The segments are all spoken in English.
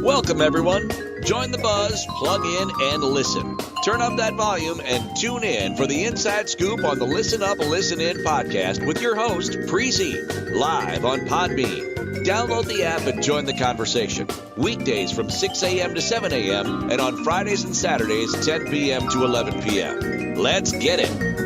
Welcome, everyone. Join the buzz, plug in, and listen. Turn up that volume and tune in for the inside scoop on the Listen Up, Listen In podcast with your host, Preezy, live on Podbean. Download the app and join the conversation. Weekdays from 6 a.m. to 7 a.m. and on Fridays and Saturdays, 10 p.m. to 11 p.m. Let's get it.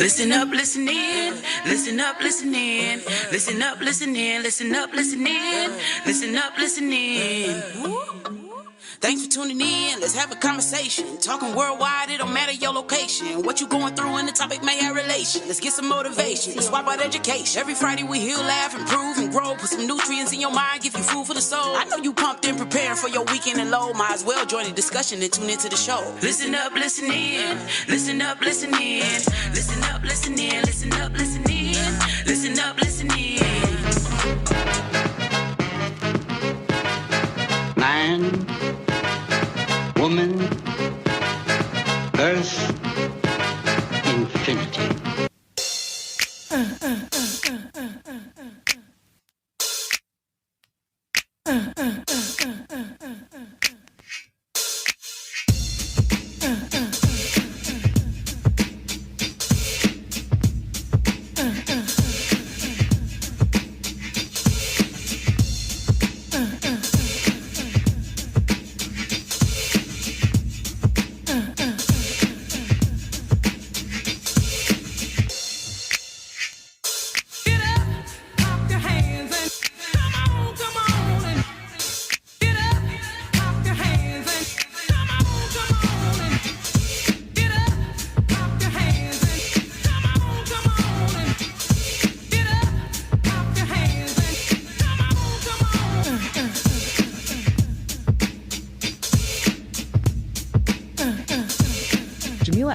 Listen up, listen in. Listen up, listen in. Listen up, listen in. Listen up, listen in. Listen up, listen in. Thanks for tuning in. Let's have a conversation. Talking worldwide, it don't matter your location. What you going through and the topic may have relation. Let's get some motivation. Let's swap out education. Every Friday we heal, laugh, improve, and grow. Put some nutrients in your mind, give you food for the soul. I know you pumped and preparing for your weekend and low. Might as well join the discussion and tune into the show. Listen up, listen in. Listen up, listen in. Listen up, listen in. Listen up, listen in. Listen up, listen in. Man, woman, earth, infinity.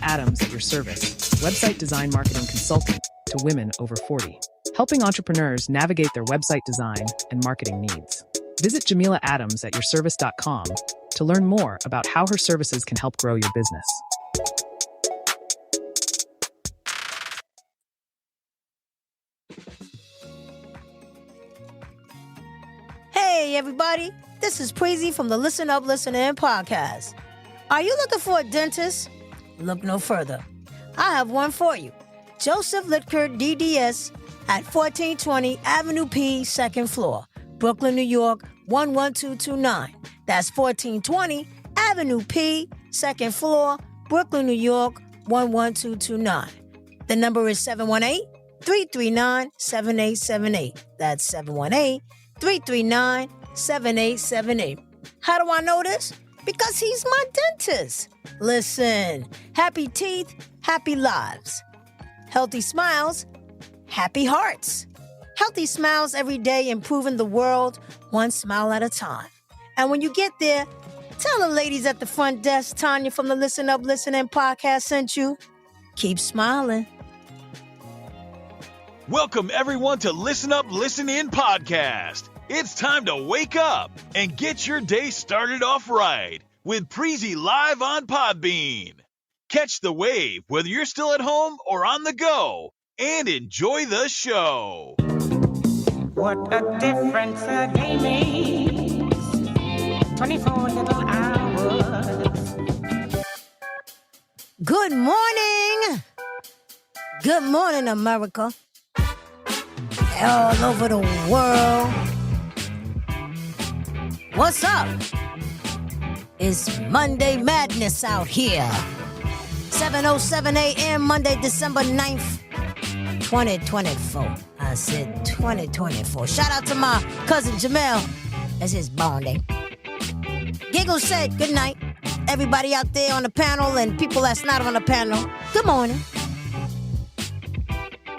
Adams at your service, website design marketing consultant to women over 40, helping entrepreneurs navigate their website design and marketing needs. Visit Jamila Adams at yourservice.com to learn more about how her services can help grow your business. Hey everybody, this is Preezy from the Listen Up, Listen In podcast. Are you looking for a dentist? Look no further. I have one for you. Joseph Litker DDS at 1420 Avenue P, second floor, Brooklyn, New York, 11229. That's 1420 Avenue P, second floor, Brooklyn, New York, 11229. The number is 718-339-7878. That's 718-339-7878. How do I know this? Because he's my dentist. Listen, happy teeth, happy lives. Healthy smiles, happy hearts. Healthy smiles every day, improving the world one smile at a time. And when you get there, tell the ladies at the front desk, Tanya from the Listen Up, Listen In podcast sent you. Keep smiling. Welcome, everyone, to Listen Up, Listen In podcast. It's time to wake up and get your day started off right with Preezy live on Podbean. Catch the wave whether you're still at home or on the go and enjoy the show. What a difference a day makes. 24 little hours. Good morning. Good morning, America. All over the world. What's up? It's Monday Madness out here. 7:07 a.m. Monday, December 9th, 2024. I said 2024. Shout out to my cousin Jamel. It's his born day. Giggle said good night. Everybody out there on the panel and people that's not on the panel, good morning.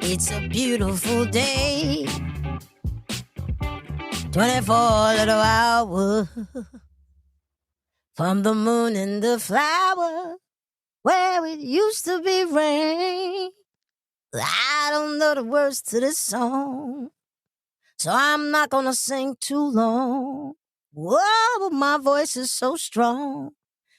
It's a beautiful day. 24 little hours from the moon and the flower where it used to be rain. I don't know the words to this song, so I'm not gonna sing too long. Whoa, but my voice is so strong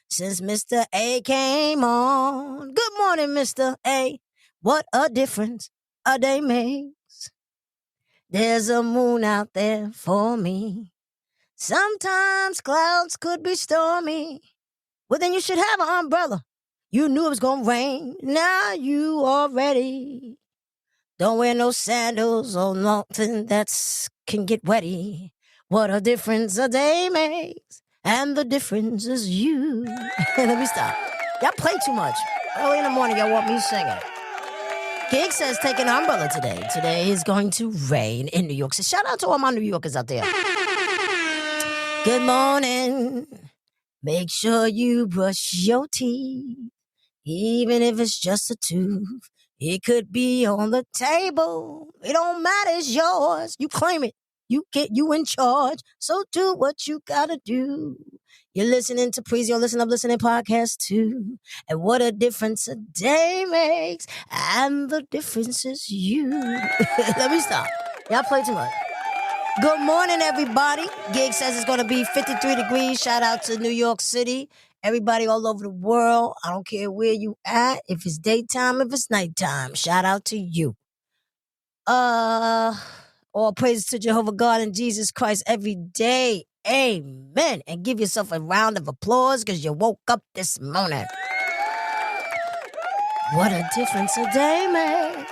since Mr. A came on. Good morning, Mr. A. What a difference a day makes. There's a moon out there for me. Sometimes clouds could be stormy. Well, then you should have an umbrella. You knew it was gonna rain. Now you are ready. Don't wear no sandals or nothing that can get wetty. What a difference a day makes. And the difference is you. Let me stop. Y'all play too much. Early in the morning, y'all want me singing. Keke says take an umbrella today. Today is going to rain in New York. So shout out to all my New Yorkers out there. Good morning. Make sure you brush your teeth. Even if it's just a tooth. It could be on the table. It don't matter, it's yours. You claim it. You in charge. So do what you gotta do. You're listening to Preezy or Listen Up, Listen In podcast too. And what a difference a day makes. And the difference is you. Let me stop. Y'all play too much. Good morning, everybody. Gig says it's going to be 53 degrees. Shout out to New York City. Everybody all over the world. I don't care where you at. If it's daytime, if it's nighttime. Shout out to you. All praises to Jehovah God and Jesus Christ every day. Amen. And give yourself a round of applause because you woke up this morning. What a difference a day made.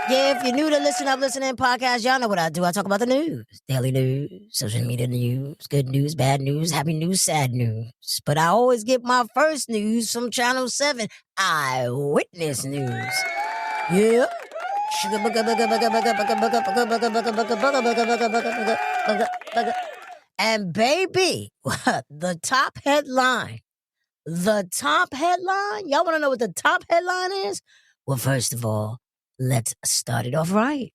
Yeah, if you're new to Listen Up, Listen In podcast, y'all know what I do. I talk about the news, daily news, social media news, good news, bad news, happy news, sad news. But I always get my first news from Channel 7, Eyewitness News. Yep. And baby, the top headline. The top headline? Y'all want to know what the top headline is? Well, first of all, let's start it off right.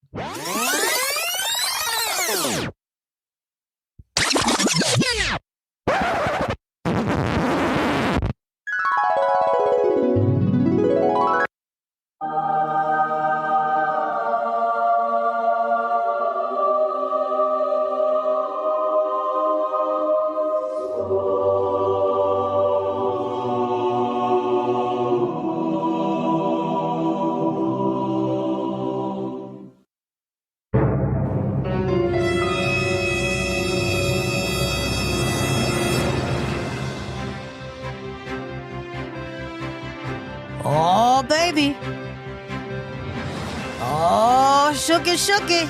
shook it.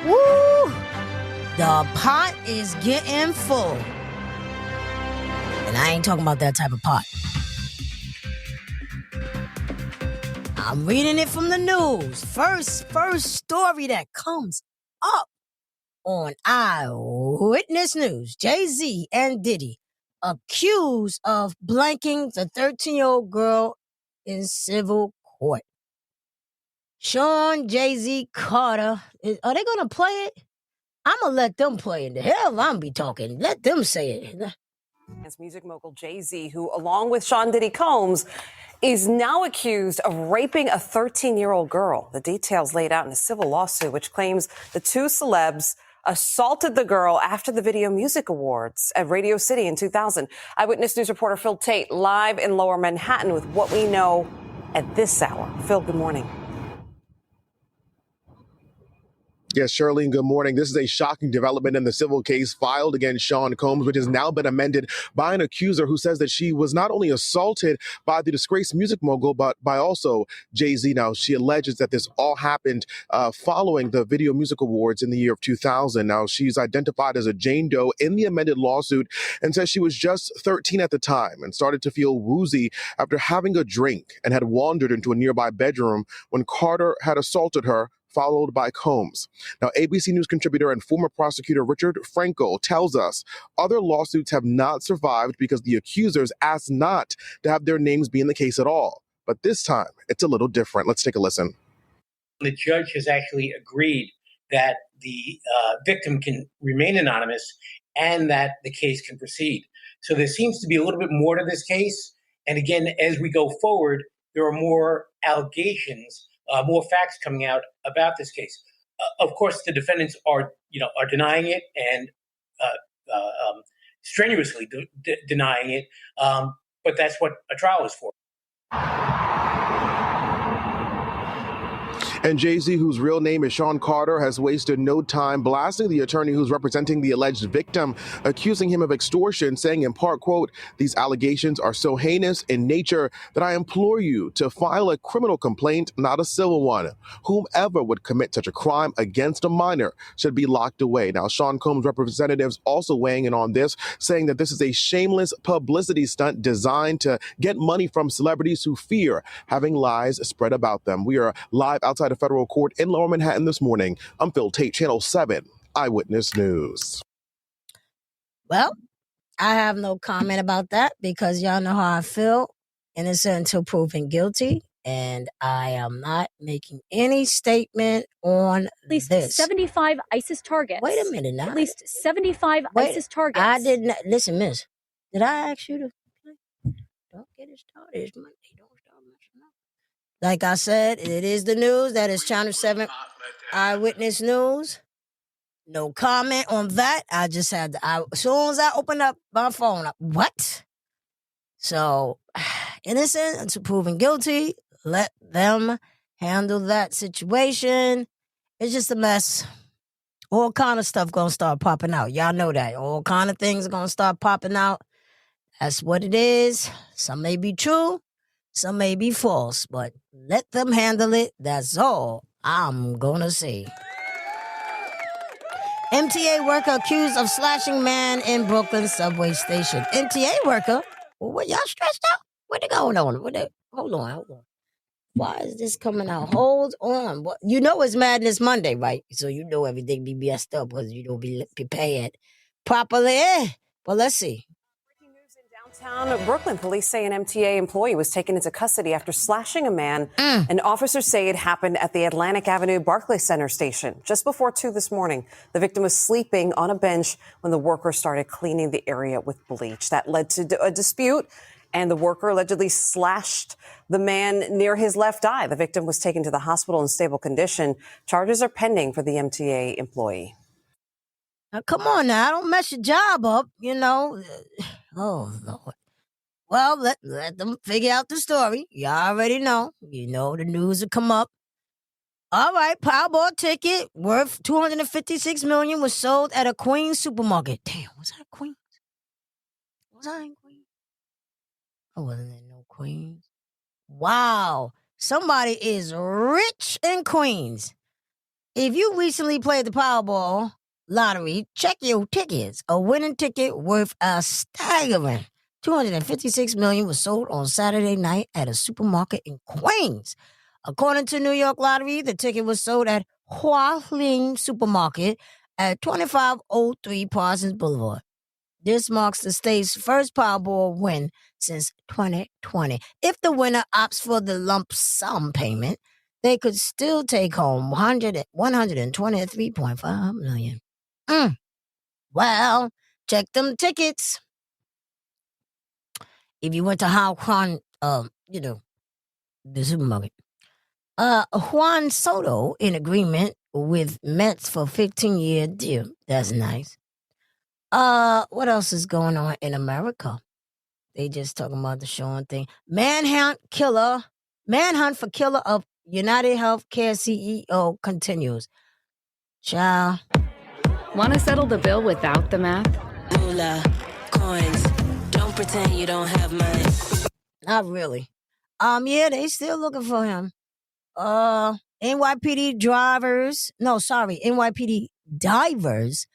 Woo! The pot is getting full. And I ain't talking about that type of pot. I'm reading it from the news. First story that comes up on Eyewitness News. Jay-Z and Diddy accused of blanking the 13-year-old girl in civil court. Sean Jay-Z Carter, are they going to play it? I'm going to let them play it. The hell I'm be talking. Let them say it. Music mogul Jay-Z, who, along with Sean Diddy Combs, is now accused of raping a 13-year-old girl. The details laid out in a civil lawsuit, which claims the two celebs assaulted the girl after the Video Music Awards at Radio City in 2000. Eyewitness News reporter Phil Tate live in Lower Manhattan with what we know at this hour. Phil, good morning. Yes, Shirley, good morning. This is a shocking development in the civil case filed against Sean Combs, which has now been amended by an accuser who says that she was not only assaulted by the disgraced music mogul, but by also Jay-Z. Now, she alleges that this all happened following the Video Music Awards in the year of 2000. Now, she's identified as a Jane Doe in the amended lawsuit and says she was just 13 at the time and started to feel woozy after having a drink and had wandered into a nearby bedroom when Carter had assaulted her, followed by Combs. Now, ABC News contributor and former prosecutor Richard Frankel tells us other lawsuits have not survived because the accusers asked not to have their names be in the case at all. But this time, it's a little different. Let's take a listen. The judge has actually agreed that the victim can remain anonymous and that the case can proceed. So there seems to be a little bit more to this case. And again, as we go forward, there are more allegations, more facts coming out about this case. Of course, the defendants are denying it and strenuously denying it. But that's what a trial is for. And Jay-Z, whose real name is Sean Carter, has wasted no time blasting the attorney who's representing the alleged victim, accusing him of extortion, saying in part, quote, "These allegations are so heinous in nature that I implore you to file a criminal complaint, not a civil one. Whomever would commit such a crime against a minor should be locked away." Now, Sean Combs' representatives also weighing in on this, saying that this is a shameless publicity stunt designed to get money from celebrities who fear having lies spread about them. We are live outside a federal court in Lower Manhattan this morning. I'm Phil Tate, Channel 7, Eyewitness News. Well, I have no comment about that because y'all know how I feel. Innocent until proven guilty. And I am not making any statement on at least this. 75 ISIS targets. Wait a minute now. At least 75 ISIS targets. I did not. Listen, miss. Did I ask you to play? Don't get it started. It's Monday. Don't start messing up. Like I said, it is the news. That is Channel 7 Eyewitness News. No comment on that. I just had as soon as I opened up my phone, what? So, innocent until proven guilty. Let them handle that situation. It's just a mess. All kind of stuff gonna start popping out. Y'all know that. All kind of things are gonna start popping out. That's what it is. Some may be true. Some may be false, but let them handle it. That's all I'm gonna say. MTA worker accused of slashing man in Brooklyn subway station. MTA worker? Well, what, y'all stressed out? What going on? Hold on. Why is this coming out? Hold on. What, you know it's Madness Monday, right? So you know everything be messed up because you don't be prepared properly. But let's see. Downtown Brooklyn, police say an MTA employee was taken into custody after slashing a man. And officers say it happened at the Atlantic Avenue Barclays Center station just before 2 this morning. The victim was sleeping on a bench when the worker started cleaning the area with bleach. That led to a dispute, and the worker allegedly slashed the man near his left eye. The victim was taken to the hospital in stable condition. Charges are pending for the MTA employee. Now, come on now. Don't mess your job up, you know. Oh, Lord. Well, let them figure out the story. You already know. You know the news will come up. All right, Powerball ticket worth $256 million was sold at a Queens supermarket. Damn, was that Queens? Was I in Queens? I wasn't in no Queens. Wow. Somebody is rich in Queens. If you recently played the Powerball lottery, check your tickets. A winning ticket worth a staggering $256 million was sold on Saturday night at a supermarket in Queens. According to New York Lottery, the ticket was sold at Hua Ling Supermarket at 2503 Parsons Boulevard. This marks the state's first Powerball win since 2020. If the winner opts for the lump sum payment, they could still take home $123.5 million. Well, check them tickets. If you went to the supermarket. Juan Soto in agreement with Mets for 15-year deal. That's nice. What else is going on in America? They just talking about the Sean thing. Manhunt for killer of United Healthcare CEO continues. Child. Want to settle the bill without the math? Moolah, coins. Don't pretend you don't have money. Not really. Yeah, they still looking for him. NYPD divers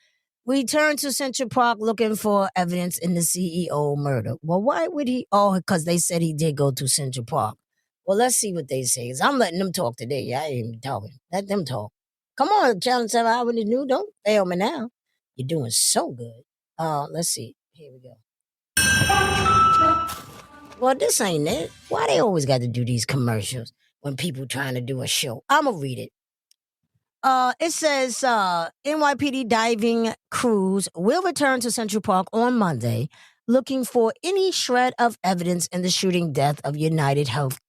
returned to Central Park looking for evidence in the CEO murder. Well, why would he? Oh, because they said he did go to Central Park. Well, let's see what they say. I'm letting them talk today. I ain't even talking. Let them talk. Come on, Challenge 7 Eyewitness News. Don't fail me now. You're doing so good. Let's see. Here we go. Well, this ain't it. Why they always got to do these commercials when people trying to do a show? I'm going to read it. It says NYPD diving crews will return to Central Park on Monday looking for any shred of evidence in the shooting death of United Health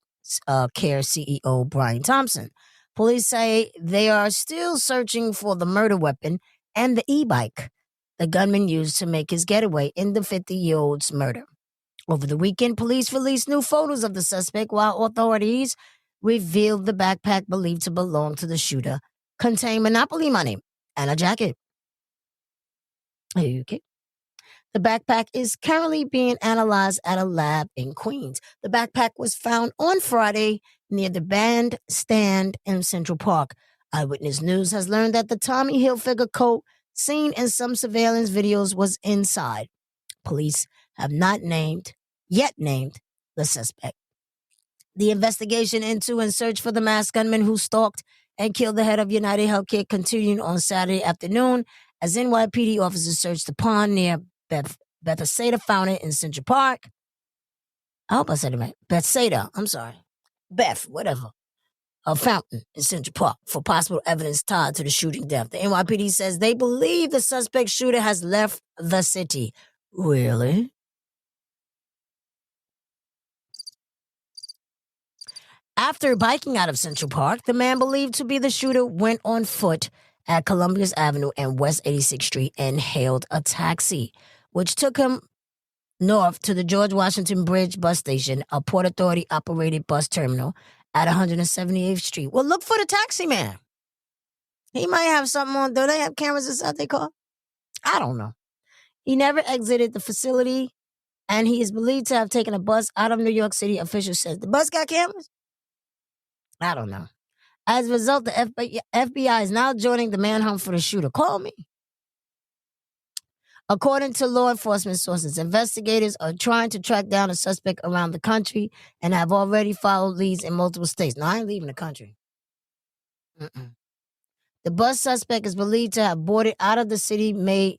Care CEO Brian Thompson. Police say they are still searching for the murder weapon and the e-bike the gunman used to make his getaway in the 50-year-old's murder. Over the weekend, police released new photos of the suspect while authorities revealed the backpack believed to belong to the shooter contained Monopoly money and a jacket. Okay. The backpack is currently being analyzed at a lab in Queens. The backpack was found on Friday near the bandstand in Central Park. Eyewitness News has learned that the Tommy Hilfiger coat seen in some surveillance videos was inside. Police have not yet named the suspect. The investigation into and search for the masked gunman who stalked and killed the head of United Healthcare continued on Saturday afternoon as NYPD officers searched the pond near Bethesda Fountain in Central Park. I hope I said it right. Bethesda, I'm sorry. Whatever. A fountain in Central Park for possible evidence tied to the shooting death. The NYPD says they believe the suspect shooter has left the city. Really? After biking out of Central Park, the man believed to be the shooter went on foot at Columbus Avenue and West 86th Street and hailed a taxi, which took him north to the George Washington Bridge bus station, a Port Authority-operated bus terminal at 178th Street. Well, look for the taxi man. He might have something on. Do they have cameras inside their car? I don't know. He never exited the facility, and he is believed to have taken a bus out of New York City. Officials said the bus got cameras? I don't know. As a result, the FBI is now joining the manhunt for the shooter. Call me. According to law enforcement sources, investigators are trying to track down a suspect around the country and have already followed leads in multiple states. Now, I ain't leaving the country. The bus suspect is believed to have boarded out of the city, made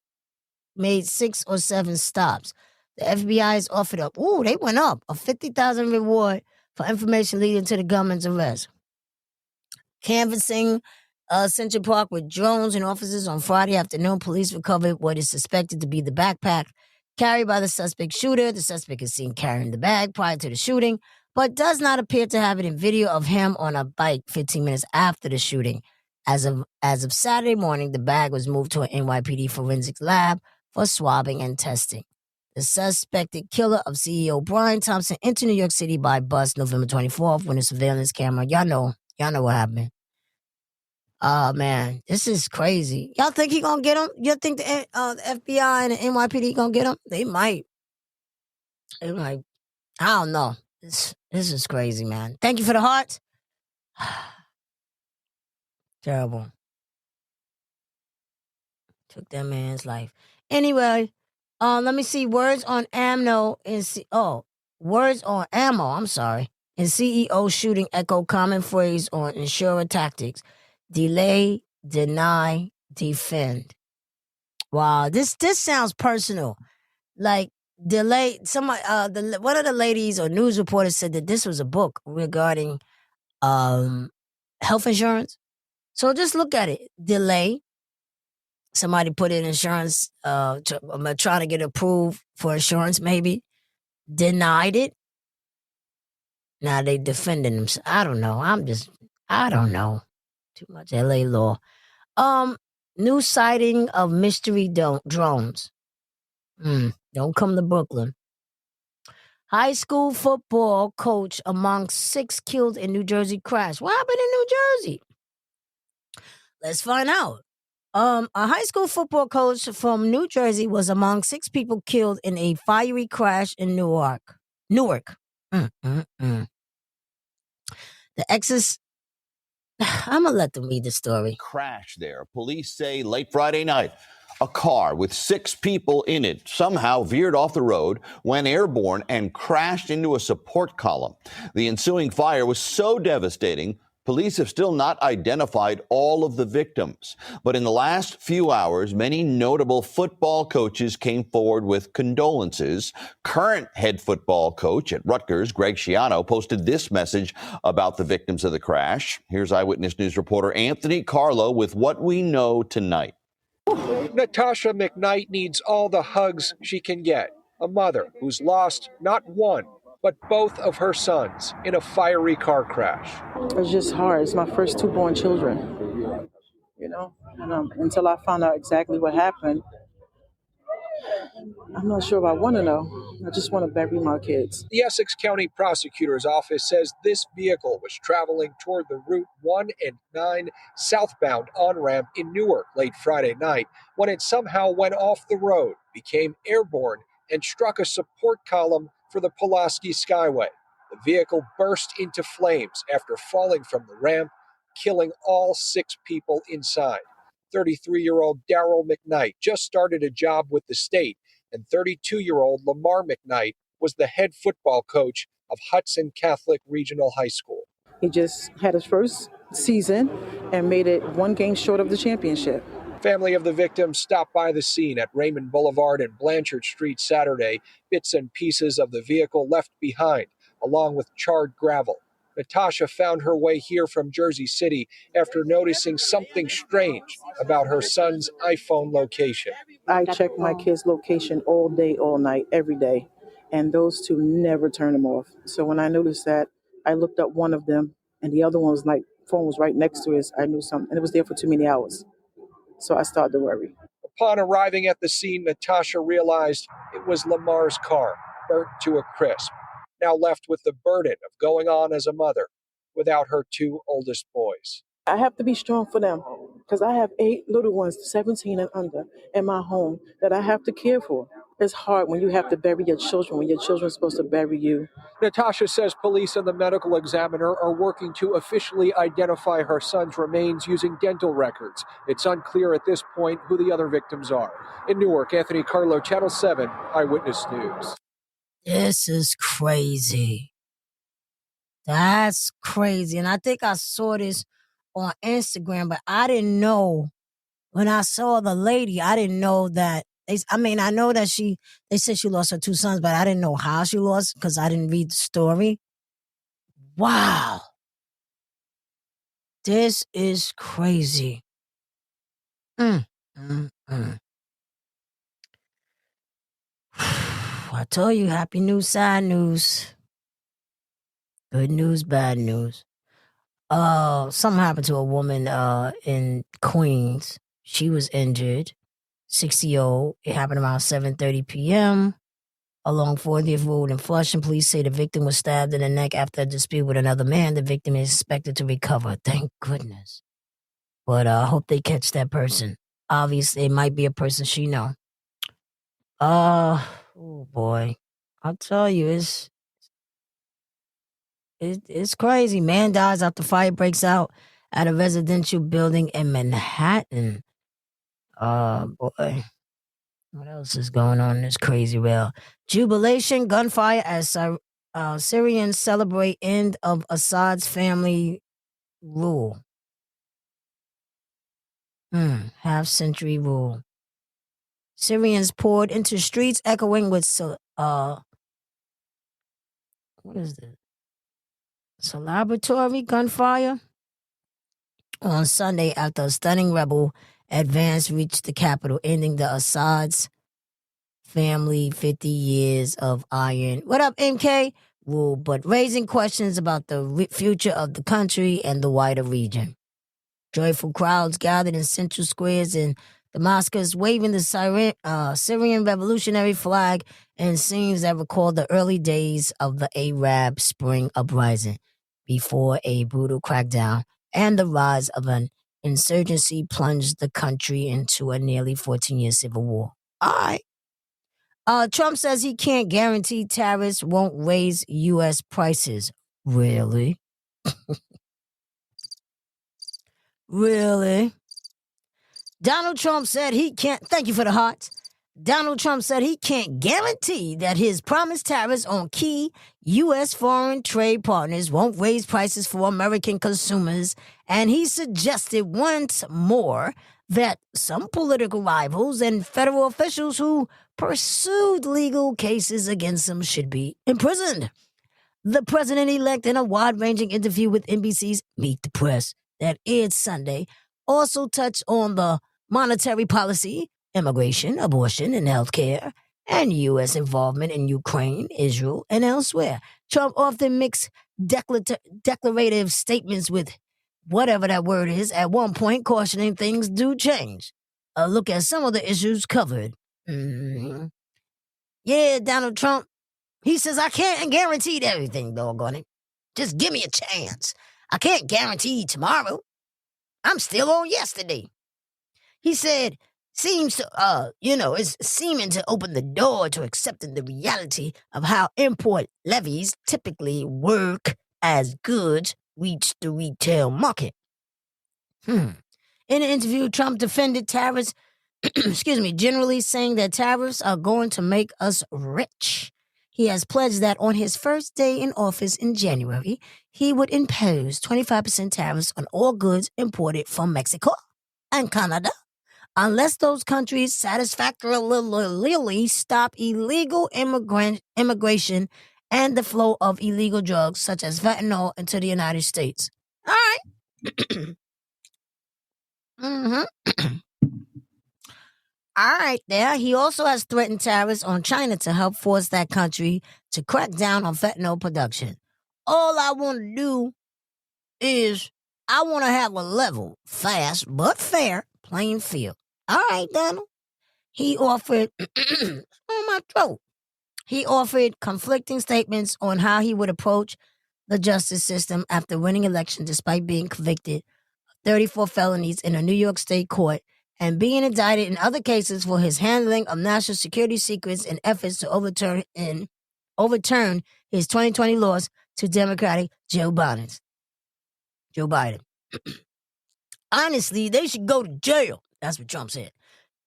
6 or 7 stops. The FBI has offered up, they went up, a $50,000 reward for information leading to the gunman's arrest. Canvassing Central Park with drones and officers on Friday afternoon, police recovered what is suspected to be the backpack carried by the suspect shooter. The suspect is seen carrying the bag prior to the shooting, but does not appear to have it in video of him on a bike 15 minutes after the shooting. As of Saturday morning, the bag was moved to an NYPD forensics lab for swabbing and testing. The suspected killer of CEO Brian Thompson entered New York City by bus November 24th when a surveillance camera. Y'all know what happened. Oh, man, this is crazy. Y'all think he gonna get him? You think the FBI and the NYPD gonna get him? They might. I don't know. This is crazy, man. Thank you for the heart. Terrible. Took that man's life. Anyway, let me see. Words on ammo words on ammo. I'm sorry. In CEO shooting echo common phrase on insurer tactics: delay, deny, defend. Wow, this sounds personal. Like delay. Somebody, one of the ladies or news reporters said that this was a book regarding health insurance. So just look at it. Delay. Somebody put in insurance, trying to get approved for insurance, maybe. Denied it. Now they defending themselves. I don't know. I don't know. Too much LA law. New sighting of mystery drones. Don't come to Brooklyn. High school football coach among 6 killed in New Jersey crash. What happened in New Jersey? Let's find out. A high school football coach from New Jersey was among 6 people killed in a fiery crash in Newark. The exes. I'm gonna let them read the story. Crash there. Police say late Friday night, a car with 6 people in it somehow veered off the road, went airborne, and crashed into a support column. The ensuing fire was so devastating, police have still not identified all of the victims. But in the last few hours, many notable football coaches came forward with condolences. Current head football coach at Rutgers, Greg Schiano, posted this message about the victims of the crash. Here's Eyewitness News reporter Anthony Carlo with what we know tonight. Natasha McKnight needs all the hugs she can get. A mother who's lost not one, but both of her sons in a fiery car crash. It's just hard. It's my first 2 born children, and until I found out exactly what happened, I'm not sure if I want to know. I just want to bury my kids. The Essex County Prosecutor's Office says this vehicle was traveling toward the Route 1 and 9 southbound on-ramp in Newark late Friday night when it somehow went off the road, became airborne, and struck a support column for the Pulaski Skyway. The vehicle burst into flames after falling from the ramp, killing all 6 people inside. 33-year-old Daryl McKnight just started a job with the state, and 32-year-old Lamar McKnight was the head football coach of Hudson Catholic Regional High School. He just had his first season and made it 1 game short of the championship. Family of the victim stopped by the scene at Raymond Boulevard and Blanchard Street Saturday. Bits and pieces of the vehicle left behind, along with charred gravel. Natasha found her way here from Jersey City after noticing something strange about her son's iPhone location. I check my kids' location all day, all night, every day, and those 2 never turn them off. So when I noticed that, I looked up one of them, and the other one was phone was right next to his. I knew something, and it was there for too many hours. So I started to worry. Upon arriving at the scene, Natasha realized it was Lamar's car, burnt to a crisp, now left with the burden of going on as a mother without her 2 oldest boys. I have to be strong for them because I have 8 little ones, 17 and under, in my home that I have to care for. It's hard when you have to bury your children, when your children are supposed to bury you. Natasha says police and the medical examiner are working to officially identify her son's remains using dental records. It's unclear at this point who the other victims are. In Newark, Anthony Carlo, Channel 7, Eyewitness News. This is crazy. That's crazy. And I think I saw this on Instagram, but I didn't know when I saw the lady, I didn't know that. I know that they said she lost her 2 sons, but I didn't know how she lost because I didn't read the story. Wow. This is crazy. I told you, happy news, sad news. Good news, bad news. Something happened to a woman in Queens. She was injured, 60-year-old. It happened around 7:30 p.m. along 40th Road in Flushing. Police say the victim was stabbed in the neck after a dispute with another man. The victim is expected to recover. Thank goodness. But I hope they catch that person. Obviously, it might be a person she know. Oh boy. I'll tell you, It's crazy. Man dies after fire breaks out at a residential building in Manhattan. Boy. What else is going on in this crazy world? Jubilation, gunfire as Syrians celebrate end of Assad's family rule. Half-century rule. Syrians poured into streets echoing with what is this? Celebratory gunfire on Sunday after a stunning rebel advance reached the capital, ending the Assad's family 50 years of iron. What up, MK? Rule, but raising questions about the future of the country and the wider region. Joyful crowds gathered in central squares in Damascus, waving the Syrian revolutionary flag in scenes that recall the early days of the Arab Spring uprising before a brutal crackdown and the rise of an insurgency plunged the country into a nearly 14-year civil war. All right. Trump says he can't guarantee tariffs won't raise U.S. prices. Really? Really? Donald Trump said he can't. Thank you for the hearts. Donald Trump said he can't guarantee that his promised tariffs on key U.S. foreign trade partners won't raise prices for American consumers, and he suggested once more that some political rivals and federal officials who pursued legal cases against him should be imprisoned. The president-elect, in a wide-ranging interview with NBC's Meet the Press that aired Sunday, also touched on the monetary policy, immigration, abortion, and healthcare, and U.S. involvement in Ukraine, Israel, and elsewhere. Trump often mixed declarative statements with whatever that word is, at one point cautioning things do change. A look at some of the issues covered. Yeah, Donald Trump, he says, I can't guarantee everything, doggone it. Just give me a chance. I can't guarantee tomorrow. I'm still on yesterday. He said, seems to, it's seeming to open the door to accepting the reality of how import levies typically work as goods reach the retail market. In an interview, Trump defended tariffs, generally saying that tariffs are going to make us rich. He has pledged that on his first day in office in January, he would impose 25% tariffs on all goods imported from Mexico and Canada, unless those countries satisfactorily stop illegal immigration and the flow of illegal drugs such as fentanyl into the United States. All right. All right, there. He also has threatened tariffs on China to help force that country to crack down on fentanyl production. All I want to do is I want to have a level, fast, but fair playing field. All right, Donald. He offered, on my throat. He offered conflicting statements on how he would approach the justice system after winning election despite being convicted of 34 felonies in a New York state court and being indicted in other cases for his handling of national security secrets and efforts to overturn his 2020 loss to Democratic Joe Biden. Honestly, they should go to jail. That's what Trump said.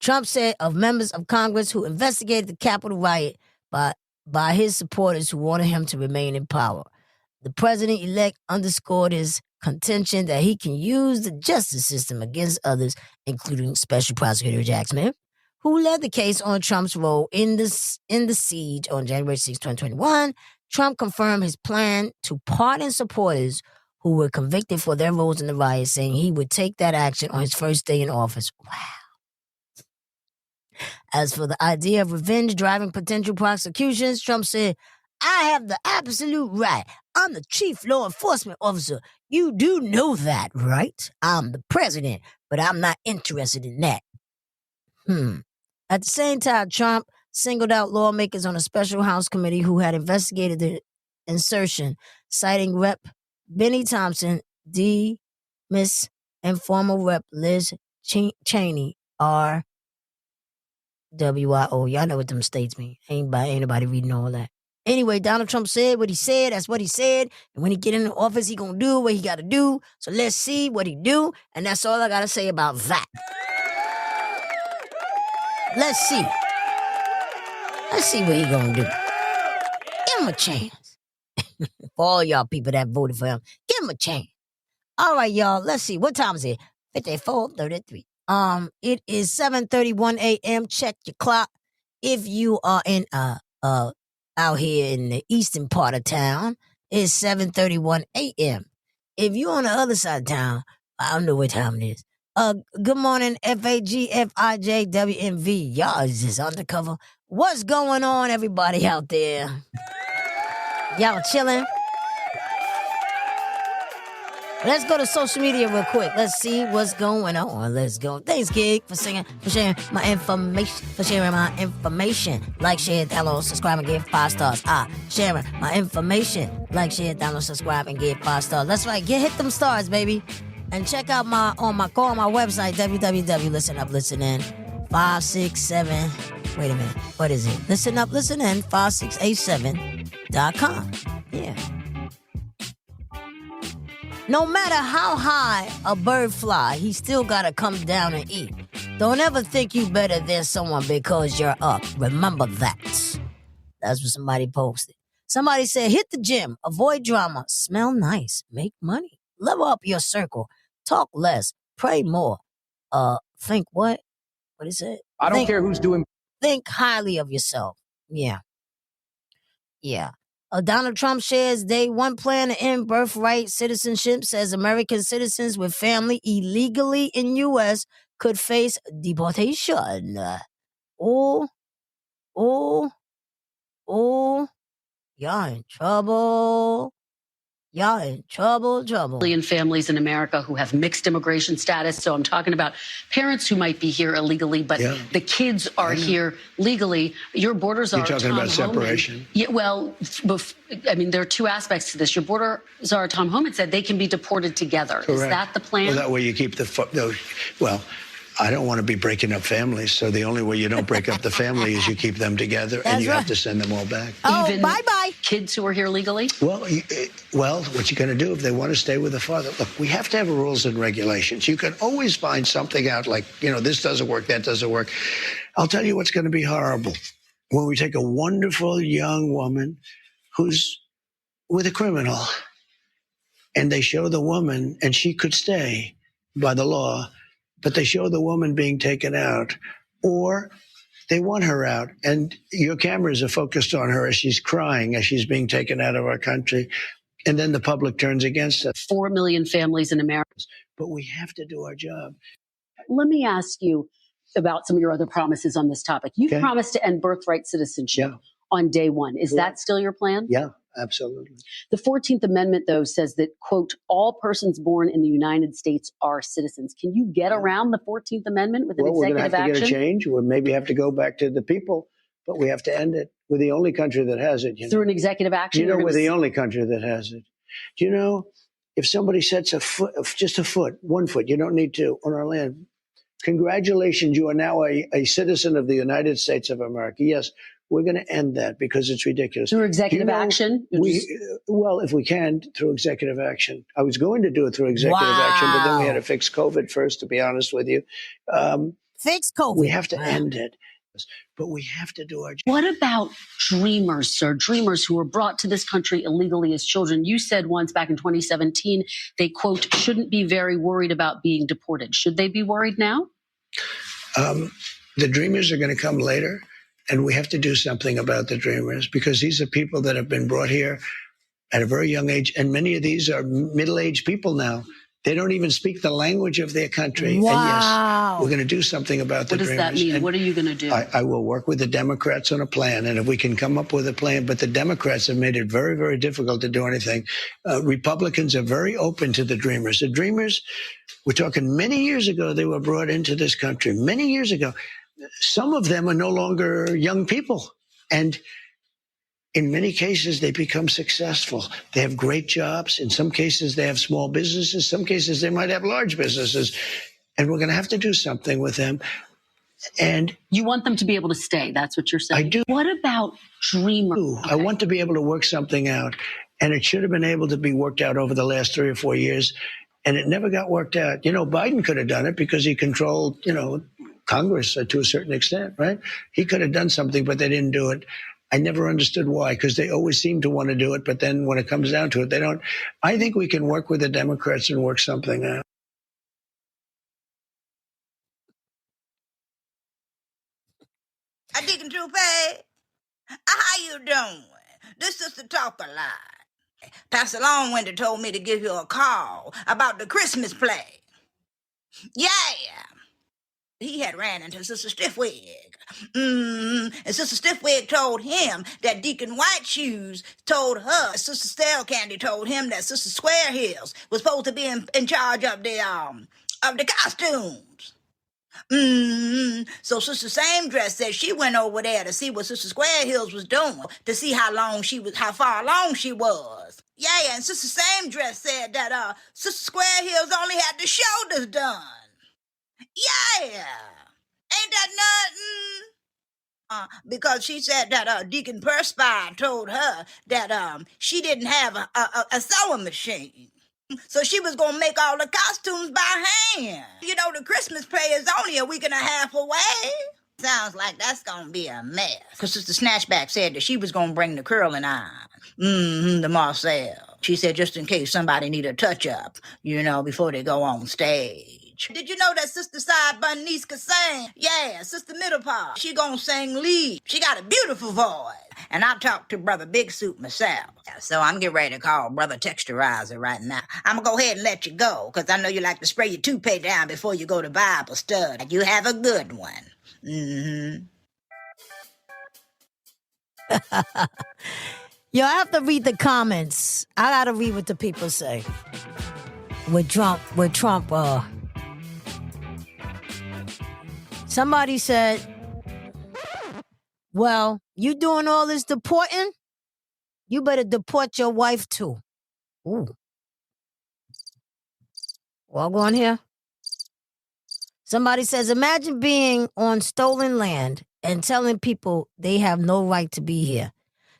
Trump said of members of Congress who investigated the Capitol riot by his supporters who wanted him to remain in power. The president-elect underscored his contention that he can use the justice system against others, including Special Prosecutor Jack Smith, who led the case on Trump's role in the siege on January 6, 2021. Trump confirmed his plan to pardon supporters who were convicted for their roles in the riot, saying he would take that action on his first day in office. Wow. As for the idea of revenge driving potential prosecutions, Trump said, I have the absolute right. I'm the chief law enforcement officer. You do know that, right? I'm the president, but I'm not interested in that. At the same time, Trump singled out lawmakers on a special House committee who had investigated the insertion, citing Rep. Benny Thompson, Miss and former Rep. Liz Cheney, RWIO. Y'all know what them states mean. Ain't nobody reading all that. Anyway, Donald Trump said what he said. That's what he said. And when he get in the office, he gonna do what he got to do. So let's see what he do. And that's all I got to say about that. Let's see. Let's see what he gonna do. Give him a chance. For all y'all people that voted for him, give him a chance. All right, y'all. Let's see. What time is it? 54:33. It is 7:31 a.m. Check your clock. If you are in out here in the eastern part of town, it's 7:31 a.m. If you on the other side of town, I don't know what time it is. Good morning, FAGFIJWMV. Y'all is just undercover. What's going on, everybody out there? Y'all chilling? Let's go to social media real quick. Let's see what's going on. Let's go. Thanks, Keke, for sharing my information. Like, share, download, subscribe, and give 5 stars. Sharing my information. Like, share, download, subscribe, and give 5 stars. That's right. Hit them stars, baby. And check out my website, www.listenuplistenin 567. Wait a minute. What is it? Listenuplistenin 5687.com. Yeah. No matter how high a bird fly, he still gotta come down and eat. Don't ever think you better than someone because you're up. Remember that. That's what somebody posted. Somebody said, hit the gym, avoid drama, smell nice, make money, level up your circle, talk less, pray more. Think what? What is it? I don't care who's doing. Think highly of yourself. Yeah. Donald Trump shares day one plan to end birthright citizenship, says American citizens with family illegally in U.S. could face deportation. Oh, y'all in trouble. Y'all in trouble. Million families in America who have mixed immigration status. So I'm talking about parents who might be here illegally, but the kids are here legally. Your borders are. You're talking about separation. Yeah, well, I mean, there are two aspects to this. Your borders are. Tom Homan said they can be deported together. Correct. Is that the plan? Well, that way you keep well, I don't want to be breaking up families, so the only way you don't break up the family is you keep them together, and you have to send them all back. Even bye-bye. Kids who are here legally? Well, what you going to do if they want to stay with the father? Look, we have to have rules and regulations. You can always find something out like, this doesn't work, that doesn't work. I'll tell you what's going to be horrible. When we take a wonderful young woman who's with a criminal, and they show the woman, and she could stay by the law, but they show the woman being taken out, or they want her out, and your cameras are focused on her as she's crying, as she's being taken out of our country, and then the public turns against us. 4 million families in America. But we have to do our job. Let me ask you about some of your other promises on this topic. You've promised to end birthright citizenship on day one. Is that still your plan? Yeah, absolutely. The 14th Amendment, though, says that, quote, all persons born in the United States are citizens. Can you get around the 14th Amendment with an executive action? We're going to have to get a change. We'll maybe have to go back to the people, but we have to end it. We're the only country that has it. Through an executive action? We're the only country that has it. Do you know, if somebody sets just a foot, 1 foot, you don't need to, on our land, congratulations, you are now a citizen of the United States of America. Yes, we're going to end that because it's ridiculous. Through executive action? Well, if we can, through executive action. I was going to do it through executive action, but then we had to fix COVID first, to be honest with you. Fix COVID. We have to end it. But we have to do our job. What about dreamers, sir? Dreamers who were brought to this country illegally as children. You said once back in 2017, they, quote, shouldn't be very worried about being deported. Should they be worried now? The dreamers are going to come later, and we have to do something about the dreamers because these are people that have been brought here at a very young age, and many of these are middle-aged people now. They don't even speak the language of their country. Wow. And yes, we're going to do something about the dreamers. What does that mean? And what are you going to do? I will work with the Democrats on a plan, and if we can come up with a plan, but the Democrats have made it very, very difficult to do anything. Republicans are very open to the dreamers. The dreamers, we're talking many years ago, they were brought into this country, many years ago. Some of them are no longer young people, and in many cases, they become successful. They have great jobs. In some cases, they have small businesses. Some cases, they might have large businesses. And we're going to have to do something with them. And you want them to be able to stay. That's what you're saying. I do. What about dreamers? I want to be able to work something out. And it should have been able to be worked out over the last 3 or 4 years. And it never got worked out. You know, Biden could have done it because he controlled, Congress to a certain extent, right? He could have done something, but they didn't do it. I never understood why, because they always seem to want to do it. But then when it comes down to it, they don't. I think we can work with the Democrats and work something out. Deacon Trupe, how you doing? This is the talk a lot. Pastor Longwinter told me to give you a call about the Christmas play. Yeah. He had ran into Sister Stiffwig. And Sister Stiffwig told him that Deacon White Shoes told her, Sister Stale Candy told him that Sister Square Hills was supposed to be in charge of the costumes. So Sister Same Dress said she went over there to see what Sister Square Hills was doing, to see how far along she was. Yeah, and Sister Same Dress said that Sister Square Hills only had the shoulders done. Yeah, ain't that nothing? Because she said that Deacon Perspire told her that she didn't have a sewing machine. So she was going to make all the costumes by hand. You know, the Christmas play is only a week and a half away. Sounds like that's going to be a mess. Because Sister Snatchback said that she was going to bring the curling iron. The Marcel. She said just in case somebody need a touch-up, before they go on stage. Did you know that Sister Side Bun niece could sing? Yeah, Sister Middlepaw. She gonna sing lead. She got a beautiful voice. And I talked to Brother Big Soup myself. So I'm getting ready to call Brother Texturizer right now. I'm gonna go ahead and let you go, because I know you like to spray your toupee down before you go to Bible study. You have a good one. Yo, I have to read the comments. I gotta read what the people say. With Trump, somebody said, well, you doing all this deporting? You better deport your wife too. Ooh. Well, go on here. Somebody says, imagine being on stolen land and telling people they have no right to be here.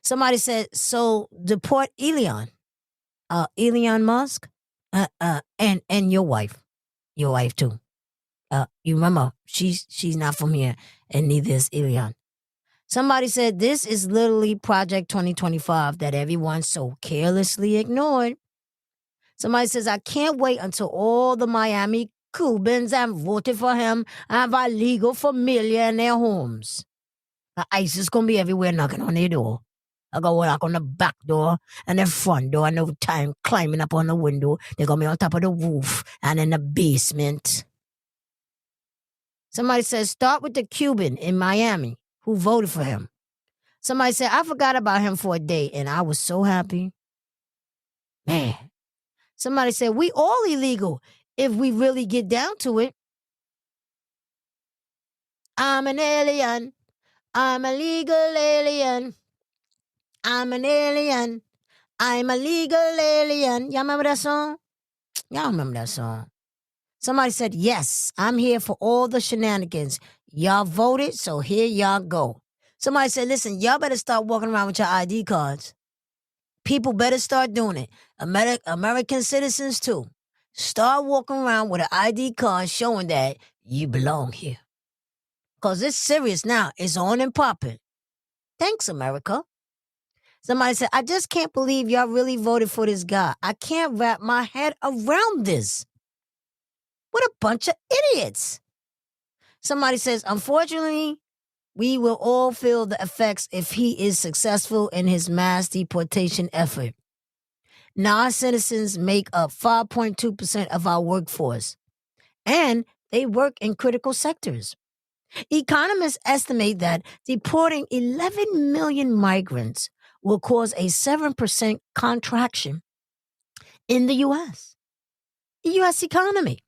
Somebody said, so deport Elon Musk, and your wife too. You remember, she's not from here, and neither is Elon. Somebody said, this is literally Project 2025 that everyone so carelessly ignored. Somebody says, I can't wait until all the Miami Cubans have voted for him have a legal familiar in their homes. The ICE is going to be everywhere knocking on their door. I go knock on the back door and the front door, and no time climbing up on the window. They're going to be on top of the roof and in the basement. Somebody says, start with the Cuban in Miami who voted for him. Somebody said, I forgot about him for a day, and I was so happy. Man. Somebody said, we all illegal if we really get down to it. I'm an alien. I'm a legal alien. I'm an alien. I'm a legal alien. Y'all remember that song? Y'all remember that song. Somebody said, yes, I'm here for all the shenanigans. Y'all voted, so here y'all go. Somebody said, listen, y'all better start walking around with your ID cards. People better start doing it. American citizens, too. Start walking around with an ID card showing that you belong here. Because it's serious now. It's on and popping. Thanks, America. Somebody said, I just can't believe y'all really voted for this guy. I can't wrap my head around this. What a bunch of idiots. Somebody says, unfortunately, we will all feel the effects if he is successful in his mass deportation effort. Non-citizens make up 5.2% of our workforce, and they work in critical sectors. Economists estimate that deporting 11 million migrants will cause a 7% contraction in the U.S. economy,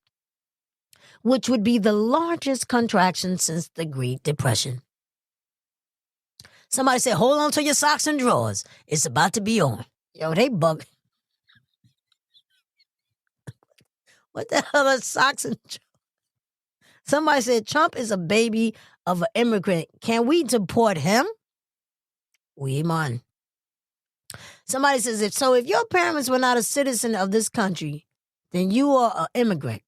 which would be the largest contraction since the Great Depression. Somebody said, hold on to your socks and drawers. It's about to be on. Yo, they bug. What the hell are socks and drawers? Somebody said Trump is a baby of an immigrant. Can we deport him? Oui, man. Somebody says, if your parents were not a citizen of this country, then you are an immigrant.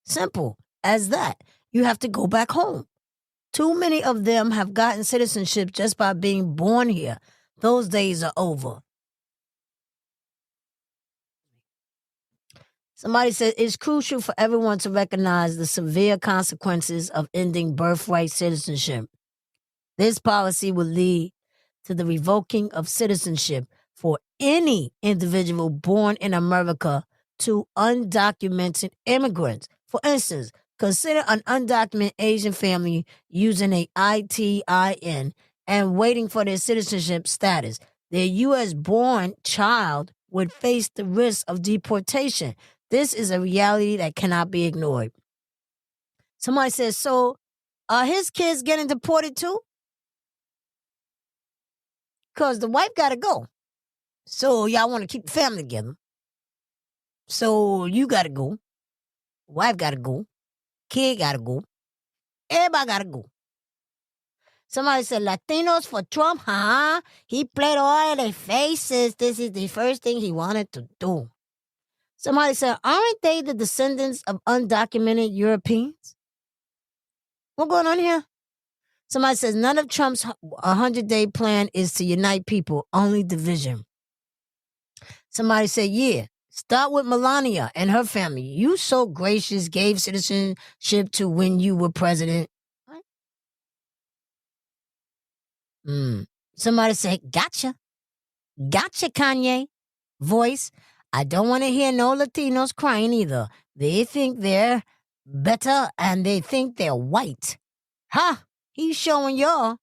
Simple as that. You have to go back home. Too many of them have gotten citizenship just by being born here. Those days are over. Somebody said it's crucial for everyone to recognize the severe consequences of ending birthright citizenship. This policy will lead to the revoking of citizenship for any individual born in America to undocumented immigrants. For instance, consider an undocumented Asian family using a ITIN and waiting for their citizenship status. Their U.S.-born child would face the risk of deportation. This is a reality that cannot be ignored. Somebody says, so are his kids getting deported too? Because the wife got to go. So y'all want to keep the family together. So you got to go. Wife got to go. Kid got to go. Everybody got to go. Somebody said, Latinos for Trump, huh? He played all their faces. This is the first thing he wanted to do. Somebody said, aren't they the descendants of undocumented Europeans? What's going on here? Somebody says, none of Trump's 100-day plan is to unite people, only division. Somebody said, yeah, start with Melania and her family. You so gracious, gave citizenship to when you were president. Somebody said, gotcha. Gotcha, Kanye. Voice, I don't want to hear no Latinos crying either. They think they're better and they think they're white. Huh? He's showing y'all.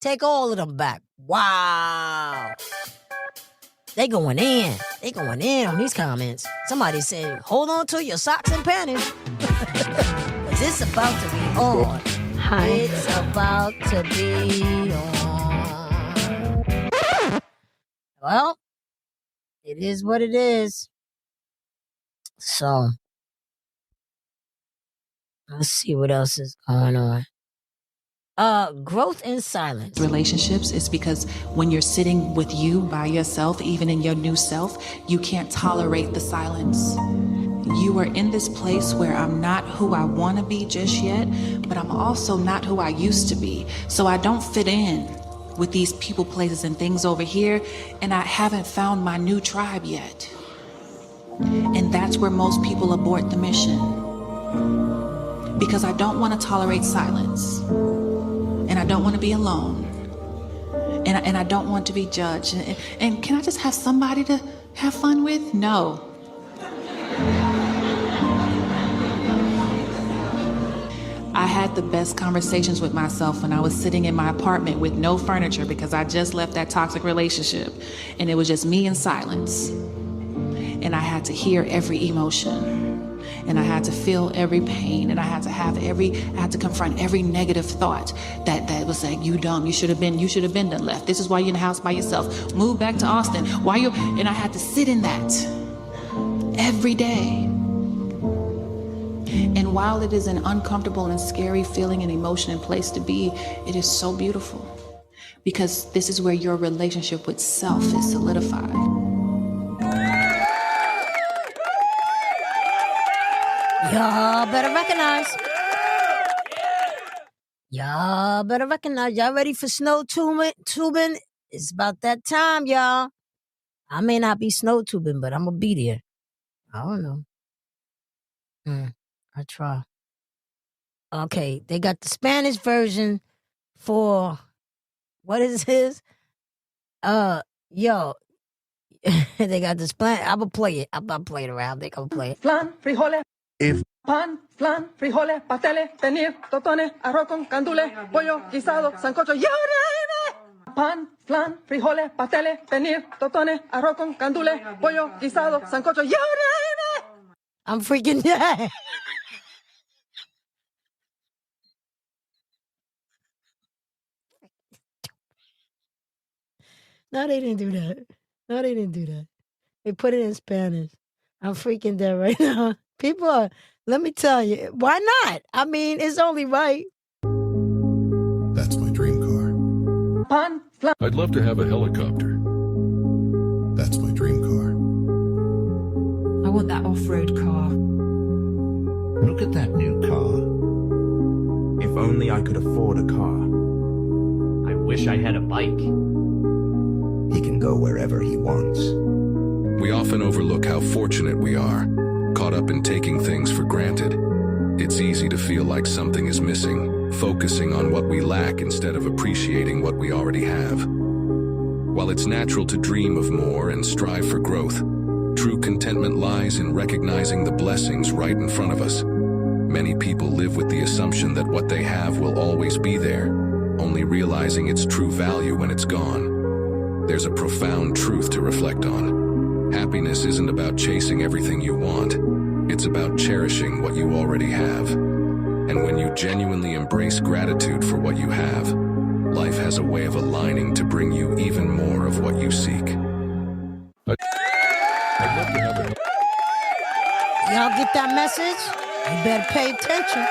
Take all of them back. Wow. They going in. They going in on these comments. Somebody said, hold on to your socks and panties. Because it's about to be on. Hi. It's about to be on. Well, it is what it is. So, let's see what else is going on. Growth in silence. Relationships is because when you're sitting with you by yourself, even in your new self, you can't tolerate the silence. You are in this place where I'm not who I want to be just yet, but I'm also not who I used to be. So I don't fit in with these people, places, and things over here, and I haven't found my new tribe yet. And that's where most people abort the mission. Because I don't want to tolerate silence. And I don't want to be alone. And I don't want to be judged. And can I just have somebody to have fun with? No. I had the best conversations with myself when I was sitting in my apartment with no furniture because I just left that toxic relationship. And it was just me in silence. And I had to hear every emotion. And I had to feel every pain, and I had to confront every negative thought that was like, you dumb, you should have been done left. This is why you're in the house by yourself. Move back to Austin. And I had to sit in that every day. And while it is an uncomfortable and scary feeling and emotion and place to be, it is so beautiful. Because this is where your relationship with self is solidified. Y'all better recognize. Y'all better recognize. Y'all ready for snow tubing? It's about that time, y'all. I may not be snow tubing, but I'm going to be there. I don't know. I try. Okay, they got the Spanish version for, what is this? Yo, they got the Spanish. I'm going to play it. I'm not playing around. They going to play it. Flan, frijoles. If Pan, flan, frijoles, pasteles, pernil, totones, arroz con candules, pollo, guisado, sancocho, you name it! Pan, flan, frijoles, pasteles, pernil, totones, arroz con candules, pollo, guisado, sancocho, you name it! I'm freaking dead. No, they didn't do that. They put it in Spanish. I'm freaking dead right now. People are, let me tell you, why not? I mean, it's only right. That's my dream car. I'd love to have a helicopter. That's my dream car. I want that off-road car. Look at that new car. If only I could afford a car. I wish I had a bike. He can go wherever he wants. We often overlook how fortunate we are, caught up in taking things for granted. It's easy to feel like something is missing, focusing on what we lack instead of appreciating what we already have. While it's natural to dream of more and strive for growth, true contentment lies in recognizing the blessings right in front of us. Many people live with the assumption that what they have will always be there, only realizing its true value when it's gone. There's a profound truth to reflect on. Happiness isn't about chasing everything you want. It's about cherishing what you already have. And when you genuinely embrace gratitude for what you have, life has a way of aligning to bring you even more of what you seek. Y'all get that message? You better pay attention.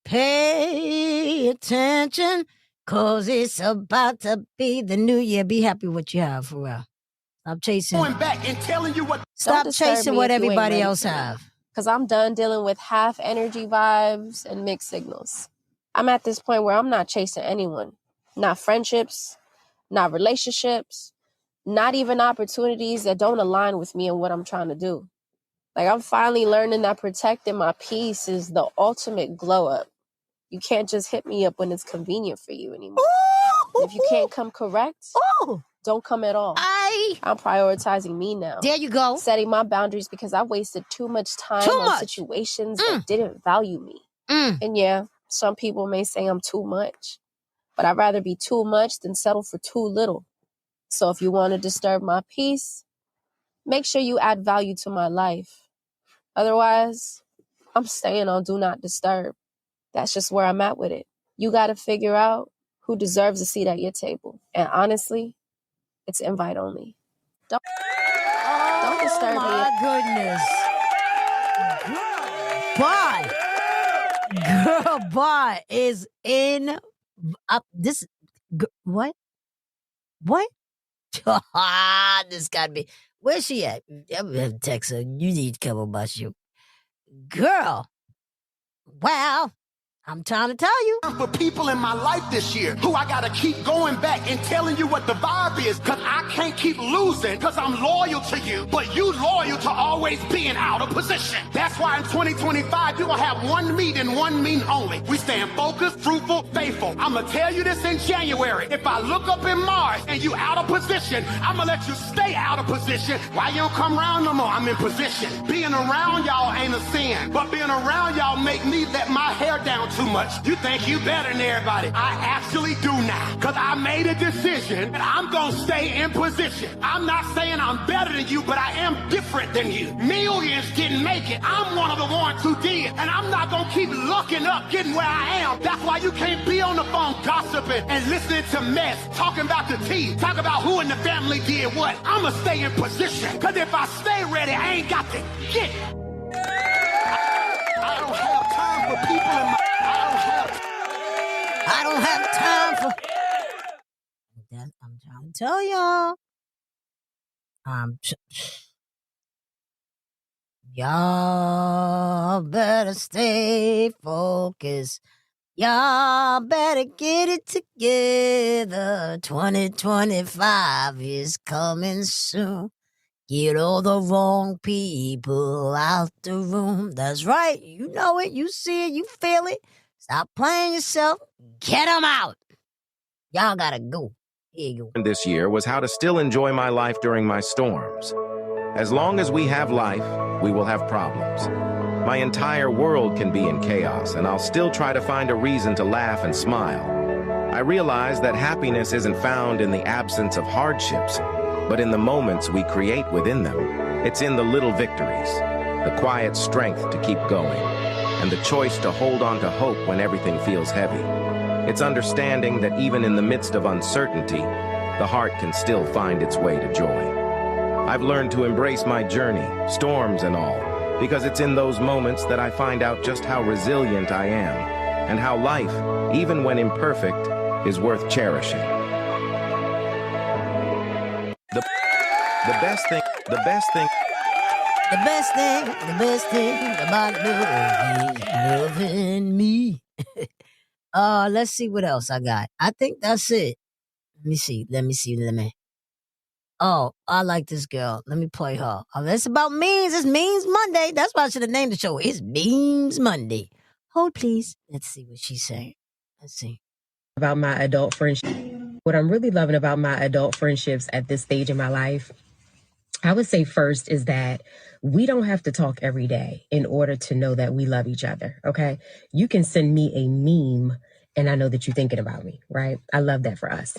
Pay attention, cause it's about to be the new year. Be happy with what you have, for real. Stop chasing. Going back and telling you what. Stop chasing what everybody else have. Because I'm done dealing with half energy vibes and mixed signals. I'm at this point where I'm not chasing anyone. Not friendships, not relationships, not even opportunities that don't align with me and what I'm trying to do. Like, I'm finally learning that protecting my peace is the ultimate glow up. You can't just hit me up when it's convenient for you anymore. If you can't come correct, don't come at all. I'm prioritizing me now. There you go. Setting my boundaries because I wasted too much time on situations that didn't value me. And yeah, some people may say I'm too much, but I'd rather be too much than settle for too little. So if you want to disturb my peace, make sure you add value to my life. Otherwise, I'm staying on Do Not Disturb. That's just where I'm at with it. You got to figure out who deserves a seat at your table. And honestly, it's invite only. Don't disturb me. Oh, my goodness. Girl, Bye is in this. What? What? This got to be. Where's she at? I'm going to text her. You need to come on my show. Girl. Well, I'm trying to tell you. For people in my life this year who I gotta keep going back and telling you what the vibe is, cause I can't keep losing cause I'm loyal to you, but you loyal to always being out of position. That's why in 2025 you gonna have one meet and one meeting only. We stand focused, fruitful, faithful. I'ma tell you this in January. If I look up in Mars and you out of position, I'ma let you stay out of position. Why you don't come around no more? I'm in position. Being around y'all ain't a sin, but being around y'all make me let my hair down too much. You think you better than everybody. I actually do now. Cause I made a decision and I'm gonna stay in position. I'm not saying I'm better than you, but I am different than you. Millions didn't make it. I'm one of the ones who did. And I'm not gonna keep looking up, getting where I am. That's why you can't be on the phone gossiping and listening to mess, talking about the tea, talking about who in the family did what. I'ma stay in position. Cause if I stay ready, I ain't got to get it. I don't have time for people in my I don't have time for that. I'm trying to tell y'all. Y'all better stay focused. Y'all better get it together. 2025 is coming soon. Get all the wrong people out the room. That's right. You know it. You see it. You feel it. Stop playing yourself. Get them out. Y'all gotta go. Here you go. This year was how to still enjoy my life during my storms. As long as we have life, we will have problems. My entire world can be in chaos, and I'll still try to find a reason to laugh and smile. I realize that happiness isn't found in the absence of hardships, but in the moments we create within them. It's in the little victories, the quiet strength to keep going, and the choice to hold on to hope when everything feels heavy. It's understanding that even in the midst of uncertainty, the heart can still find its way to joy. I've learned to embrace my journey, storms and all, because it's in those moments that I find out just how resilient I am and how life, even when imperfect, is worth cherishing. The best thing about loving me. Let's see what else I got. I think that's it. Let me see. Oh, I like this girl. Let me play her. Oh, that's about memes. It's Memes Monday. That's why I should have named the show. It's Memes Monday. Hold, please. Let's see what she's saying. Let's see. About my adult friendship. What I'm really loving about my adult friendships at this stage in my life, I would say first is that we don't have to talk every day in order to know that we love each other, okay? You can send me a meme and I know that you're thinking about me, right? I love that for us.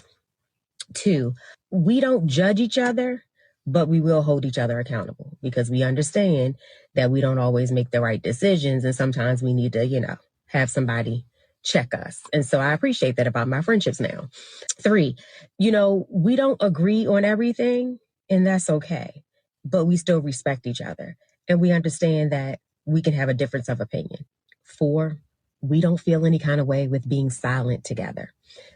2, we don't judge each other, but we will hold each other accountable because we understand that we don't always make the right decisions and sometimes we need to, have somebody check us. And so I appreciate that about my friendships now. 3, we don't agree on everything and that's okay, but we still respect each other and we understand that we can have a difference of opinion. 4, we don't feel any kind of way with being silent together.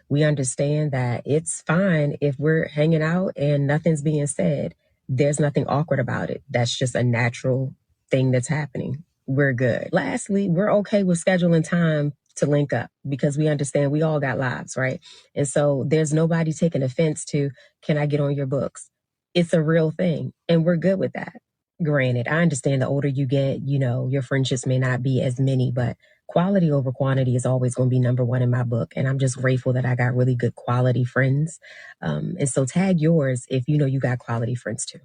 We understand that it's fine if we're hanging out and nothing's being said. There's nothing awkward about it. That's just a natural thing that's happening. We're good. Lastly, we're okay with scheduling time to link up because we understand we all got lives, right? And so there's nobody taking offense to, can I get on your books? It's a real thing and we're good with that. Granted, I understand the older you get, your friendships may not be as many, but quality over quantity is always going to be number one in my book. And I'm just grateful that I got really good quality friends. And so tag yours if you know you got quality friends too.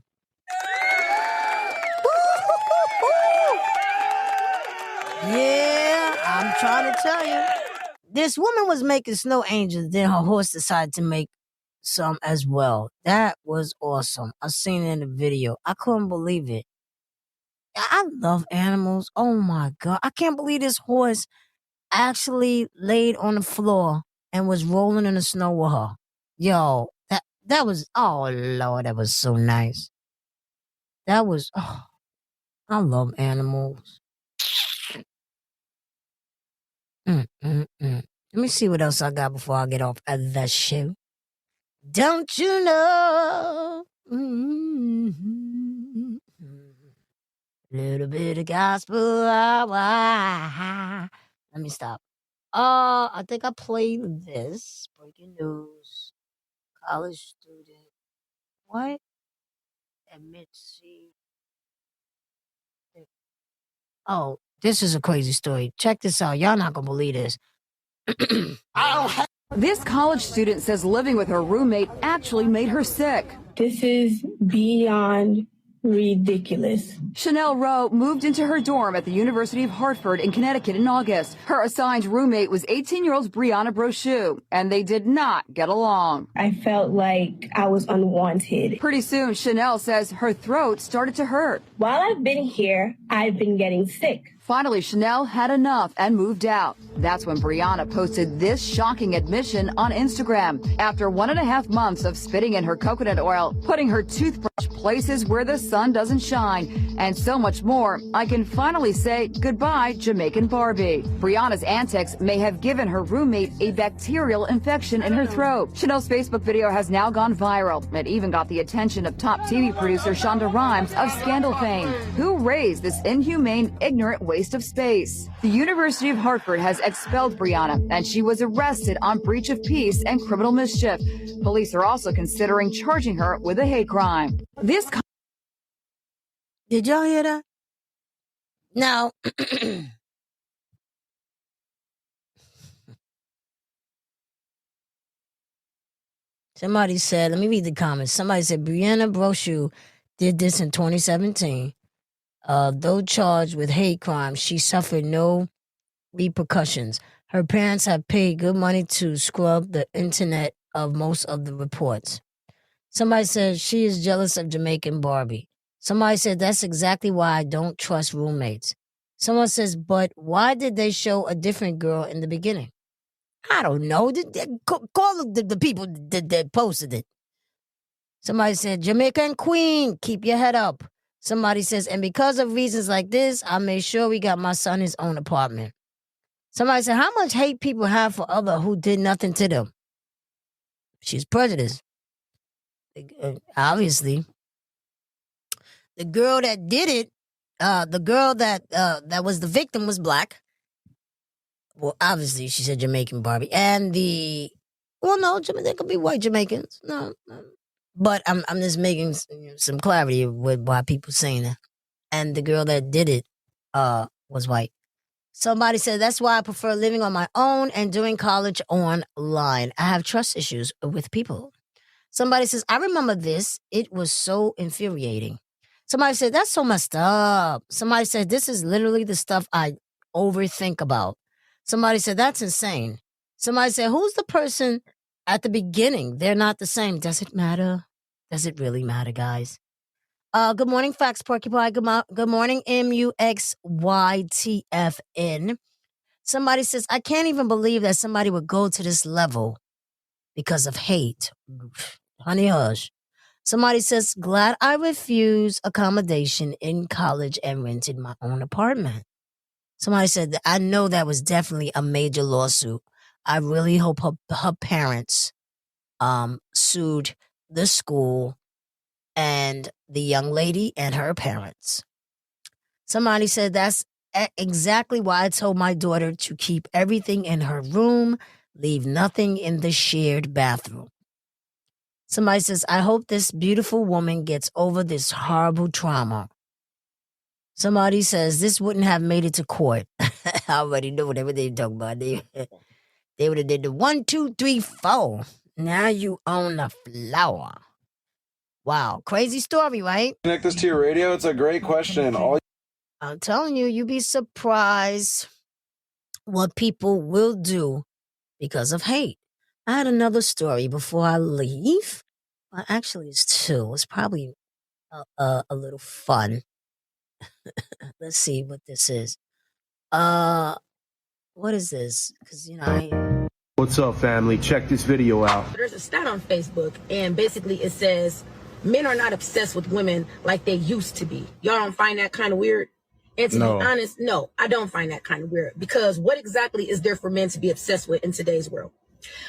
Yeah, I'm trying to tell you. This woman was making snow angels, then her horse decided to make some as well. That was awesome. I seen it in the video. I couldn't believe it. I love animals. Oh my God. I can't believe this horse actually laid on the floor and was rolling in the snow with her. Yo, that was, oh Lord, that was so nice. I love animals. Let me see what else I got before I get off of the show. Don't you know? Little bit of gospel. Let me stop. I think I played this. Breaking news. College student. What? Admits she. Oh, this is a crazy story. Check this out. Y'all not gonna believe this. This college student says living with her roommate actually made her sick. This is beyond ridiculous. Chanel Rowe moved into her dorm at the University of Hartford in Connecticut in August. Her assigned roommate was 18-year-old Brianna Brochu, and they did not get along. I felt like I was unwanted. Pretty soon, Chanel says her throat started to hurt. While I've been here, I've been getting sick. Finally, Chanel had enough and moved out. That's when Brianna posted this shocking admission on Instagram. After 1.5 months of spitting in her coconut oil, putting her toothbrush places where the sun doesn't shine, and so much more, I can finally say goodbye, Jamaican Barbie. Brianna's antics may have given her roommate a bacterial infection in her throat. Chanel's Facebook video has now gone viral. It even got the attention of top TV producer Shonda Rhimes of Scandal fame, who raised this inhumane, ignorant waste of space. The University of Hartford has expelled Brianna, and she was arrested on breach of peace and criminal mischief. Police are also considering charging her with a hate crime. Did y'all hear that? Now, somebody said, let me read the comments. Somebody said Brianna Brochu did this in 2017. Though charged with hate crime, she suffered no repercussions. Her parents have paid good money to scrub the internet of most of the reports. Somebody said she is jealous of Jamaican Barbie. Somebody said that's exactly why I don't trust roommates. Someone says, but why did they show a different girl in the beginning? I don't know. Call the people that posted it. Somebody said, Jamaican Queen, keep your head up. Somebody says, and because of reasons like this, I made sure we got my son his own apartment. Somebody said, how much hate people have for other who did nothing to them? She's prejudiced. Obviously. The girl that did it, the girl that was the victim was black. Well, obviously, she said Jamaican Barbie. And no, they could be white Jamaicans. No. But I'm just making some clarity with why people saying that. And the girl that did it was white. Somebody said, that's why I prefer living on my own and doing college online. I have trust issues with people. Somebody says, I remember this. It was so infuriating. Somebody said, that's so messed up. Somebody said, this is literally the stuff I overthink about. Somebody said, that's insane. Somebody said, who's the person at the beginning? They're not the same. Does it matter? Does it really matter, guys? Good morning, Facts Porcupine. Good morning, MUXYTFN. Somebody says, I can't even believe that somebody would go to this level because of hate. Honey hush. Somebody says, glad I refused accommodation in college and rented my own apartment. Somebody said, that I know that was definitely a major lawsuit. I really hope her parents sued the school and the young lady and her parents. Somebody said, that's exactly why I told my daughter to keep everything in her room, leave nothing in the shared bathroom. Somebody says, I hope this beautiful woman gets over this horrible trauma. Somebody says, this wouldn't have made it to court. I already know whatever they talk about. They would have did the 1, 2, 3, 4. Now you own the flower. Wow, crazy story, right? Connect this to your radio. It's a great question. I'm telling you, you'd be surprised what people will do because of hate. I had another story before I leave. Well, actually, it's two. It's probably a little fun. Let's see what this is. What is this? Because What's up, family? Check this video out. There's a stat on Facebook, and basically it says men are not obsessed with women like they used to be. Y'all don't find that kind of weird? And to be honest, no, I don't find that kind of weird, because what exactly is there for men to be obsessed with in today's world?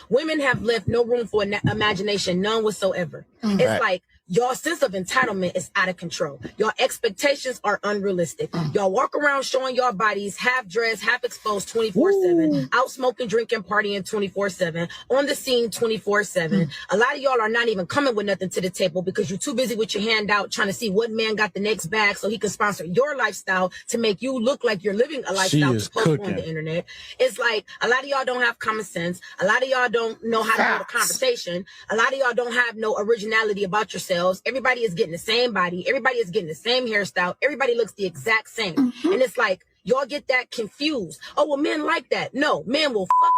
Women have left no room for imagination, none whatsoever. Mm-hmm. It's like your sense of entitlement is out of control. Your expectations are unrealistic. Y'all walk around showing your bodies half dressed, half exposed 24/7, out smoking, drinking, partying 24/7, on the scene 24/7. A lot of y'all are not even coming with nothing to the table because you're too busy with your hand out trying to see what man got the next bag so he can sponsor your lifestyle to make you look like you're living a lifestyle to post on the internet. It's like a lot of y'all don't have common sense. A lot of y'all don't know how to hold a conversation. A lot of y'all don't have no originality about yourselves. Everybody is getting the same body. Everybody is getting the same hairstyle. Everybody looks the exact same. And it's like, y'all get that confused. Oh, well, men like that. No, men will fuck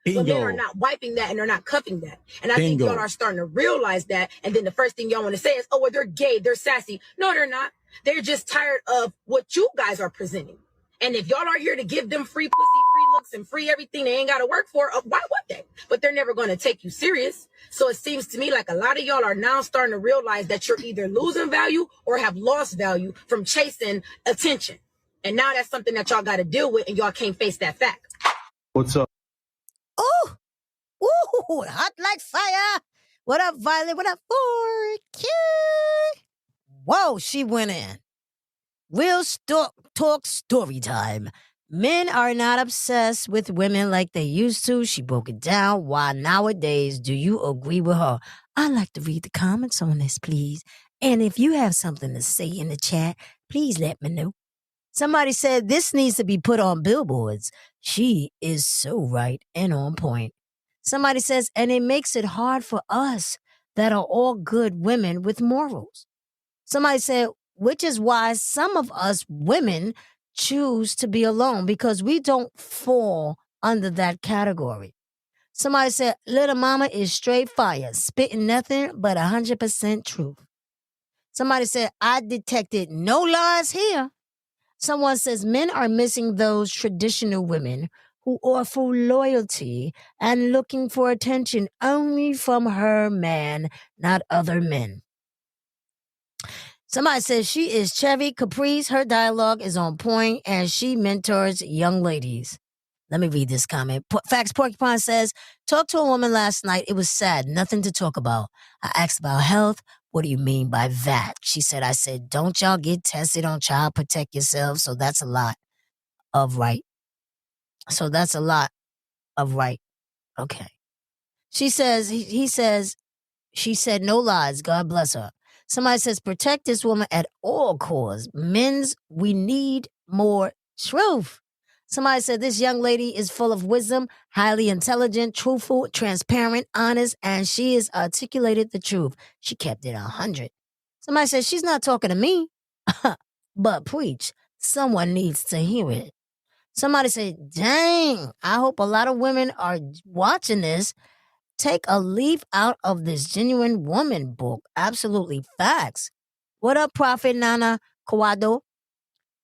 that. But men are not wiping that and they're not cuffing that. And I think y'all are starting to realize that. And then the first thing y'all want to say is, oh, well, they're gay. They're sassy. No, they're not. They're just tired of what you guys are presenting. And if y'all are here to give them free pussy, free looks, and free everything they ain't got to work for, why would they? But they're never going to take you serious. So it seems to me like a lot of y'all are now starting to realize that you're either losing value or have lost value from chasing attention. And now that's something that y'all got to deal with, and y'all can't face that fact. What's up? Oh, ooh, hot like fire. What up, Violet? What up, Forky? Whoa, she went in. Real talk story time. Men are not obsessed with women like they used to. She broke it down. Why nowadays? Do you agree with her? I'd like to read the comments on this, please. And if you have something to say in the chat, please let me know. Somebody said this needs to be put on billboards. She is so right and on point. Somebody says, and it makes it hard for us that are all good women with morals. Somebody said, which is why some of us women choose to be alone, because we don't fall under that category. Somebody said, little mama is straight fire, spitting nothing but 100% truth. Somebody said, I detected no lies here. Someone says, men are missing those traditional women who offer loyalty and looking for attention only from her man, not other men. Somebody says she is Chevy Caprice. Her dialogue is on point, and she mentors young ladies. Let me read this comment. Facts Porcupine says, talked to a woman last night. It was sad. Nothing to talk about. I asked about health. What do you mean by that? She said, I said, don't y'all get tested on child protect yourselves. So that's a lot of right. So that's a lot of right. Okay. She says, he says, she said no lies. God bless her. Somebody says, protect this woman at all costs. Men's, we need more truth. Somebody said this young lady is full of wisdom, highly intelligent, truthful, transparent, honest, and she has articulated the truth. She kept it 100. Somebody said she's not talking to me, but preach. Someone needs to hear it. Somebody said, dang, I hope a lot of women are watching this. Take a leaf out of this genuine woman book. Absolutely facts. What up, Prophet Nana Kawado?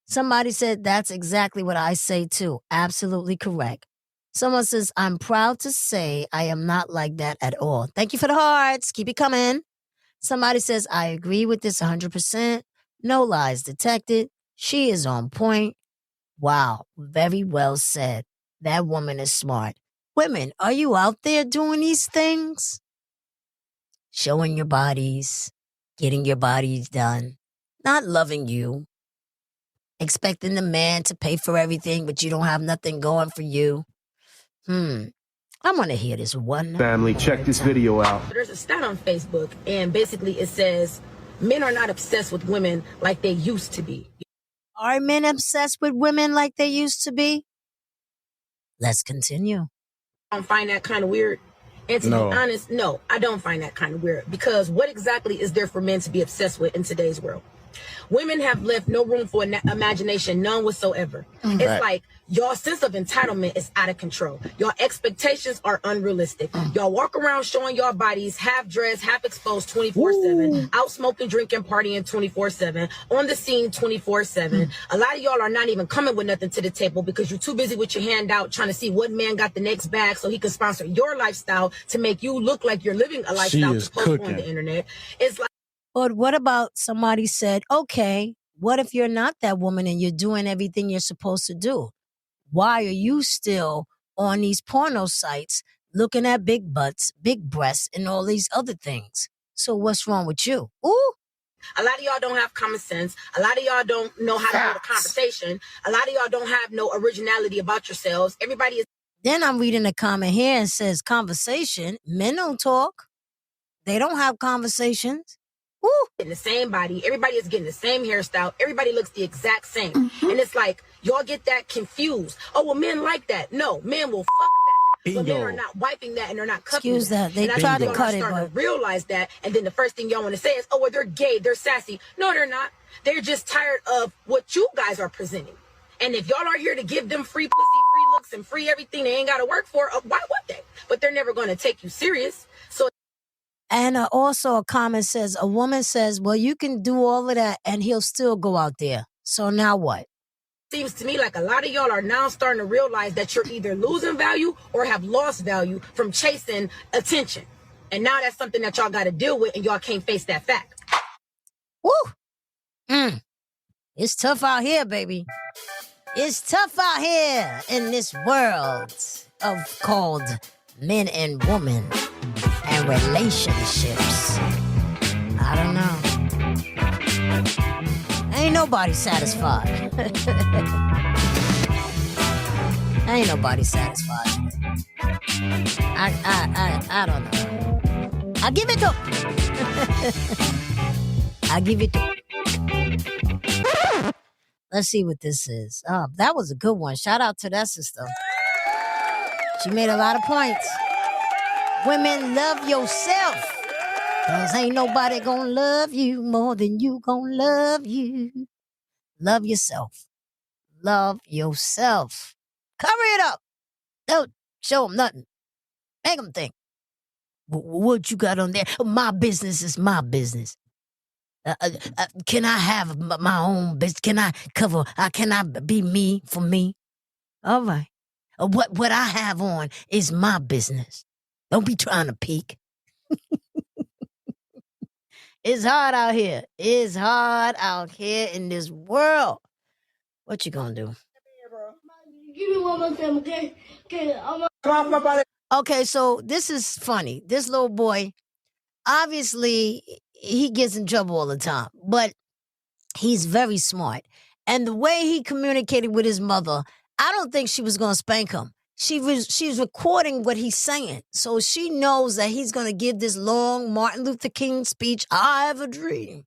Somebody said that's exactly what I say too. Absolutely correct. Someone says, I'm proud to say I am not like that at all. Thank you for the hearts. Keep it coming. Somebody says, I agree with this 100%. No lies detected. She is on point. Wow. Very well said. That woman is smart. Women, are you out there doing these things? Showing your bodies, getting your bodies done, not loving you, expecting the man to pay for everything, but you don't have nothing going for you. I want to hear this one. Family, check this video out. There's a stat on Facebook, and basically it says men are not obsessed with women like they used to be. Are men obsessed with women like they used to be? Let's continue. I don't find that kind of weird. And to be honest, no, I don't find that kind of weird, because what exactly is there for men to be obsessed with in today's world? Women have left no room for imagination, none whatsoever. It's like your sense of entitlement is out of control. Your expectations are unrealistic. Y'all walk around showing your bodies half dressed, half exposed 24/7, out smoking, drinking, partying 24/7, on the scene 24/7. A lot of y'all are not even coming with nothing to the table because you're too busy with your hand out trying to see what man got the next bag so he can sponsor your lifestyle to make you look like you're living a lifestyle to post on the internet. It's like, but what about somebody said, okay, what if you're not that woman and you're doing everything you're supposed to do? Why are you still on these porno sites looking at big butts, big breasts, and all these other things? So what's wrong with you? Ooh. A lot of y'all don't have common sense. A lot of y'all don't know how to hold a conversation. A lot of y'all don't have no originality about yourselves. Everybody is. Then I'm reading a comment here and says conversation. Men don't talk. They don't have conversations. Woo. In the same body, everybody is getting the same hairstyle, everybody looks the exact same. And it's like y'all get that confused. Oh, well, men like that. No, men will fuck that. But men are not wiping that and they're not cupping Excuse that. They tried to cut it, but to realize that, and then the first thing y'all want to say is, oh, well, they're gay, they're sassy. No, they're not. They're just tired of what you guys are presenting. And if y'all are here to give them free pussy, free looks, and free everything they ain't got to work for, why would they? But they're never going to take you serious. So. And also a comment says, a woman says, well, you can do all of that and he'll still go out there. So now what? Seems to me like a lot of y'all are now starting to realize that you're either losing value or have lost value from chasing attention. And now that's something that y'all got to deal with, and y'all can't face that fact. Woo! It's tough out here, baby. It's tough out here in this world of called men and women and relationships. I don't know. Ain't nobody satisfied. Ain't nobody satisfied. I don't know. I give it to. I give it to. Let's see what this is. Oh, that was a good one. Shout out to that sister. She made a lot of points. Women, love yourself. Cause ain't nobody gonna love you more than you gonna love you. Love yourself. Love yourself. Cover it up. Don't show them nothing. Make them think. What you got on there? My business is my business. Can I have my own business? Can I cover? Can I be me for me? All right. What I have on is my business. Don't be trying to peek. It's hard out here. It's hard out here in this world. What you gonna do? Give me one more time, okay? Okay, come on, my brother. Okay, so this is funny. This little boy, obviously, he gets in trouble all the time, but he's very smart. And the way he communicated with his mother, I don't think she was gonna spank him. She's recording what he's saying. So she knows that he's gonna give this long Martin Luther King speech. I have a dream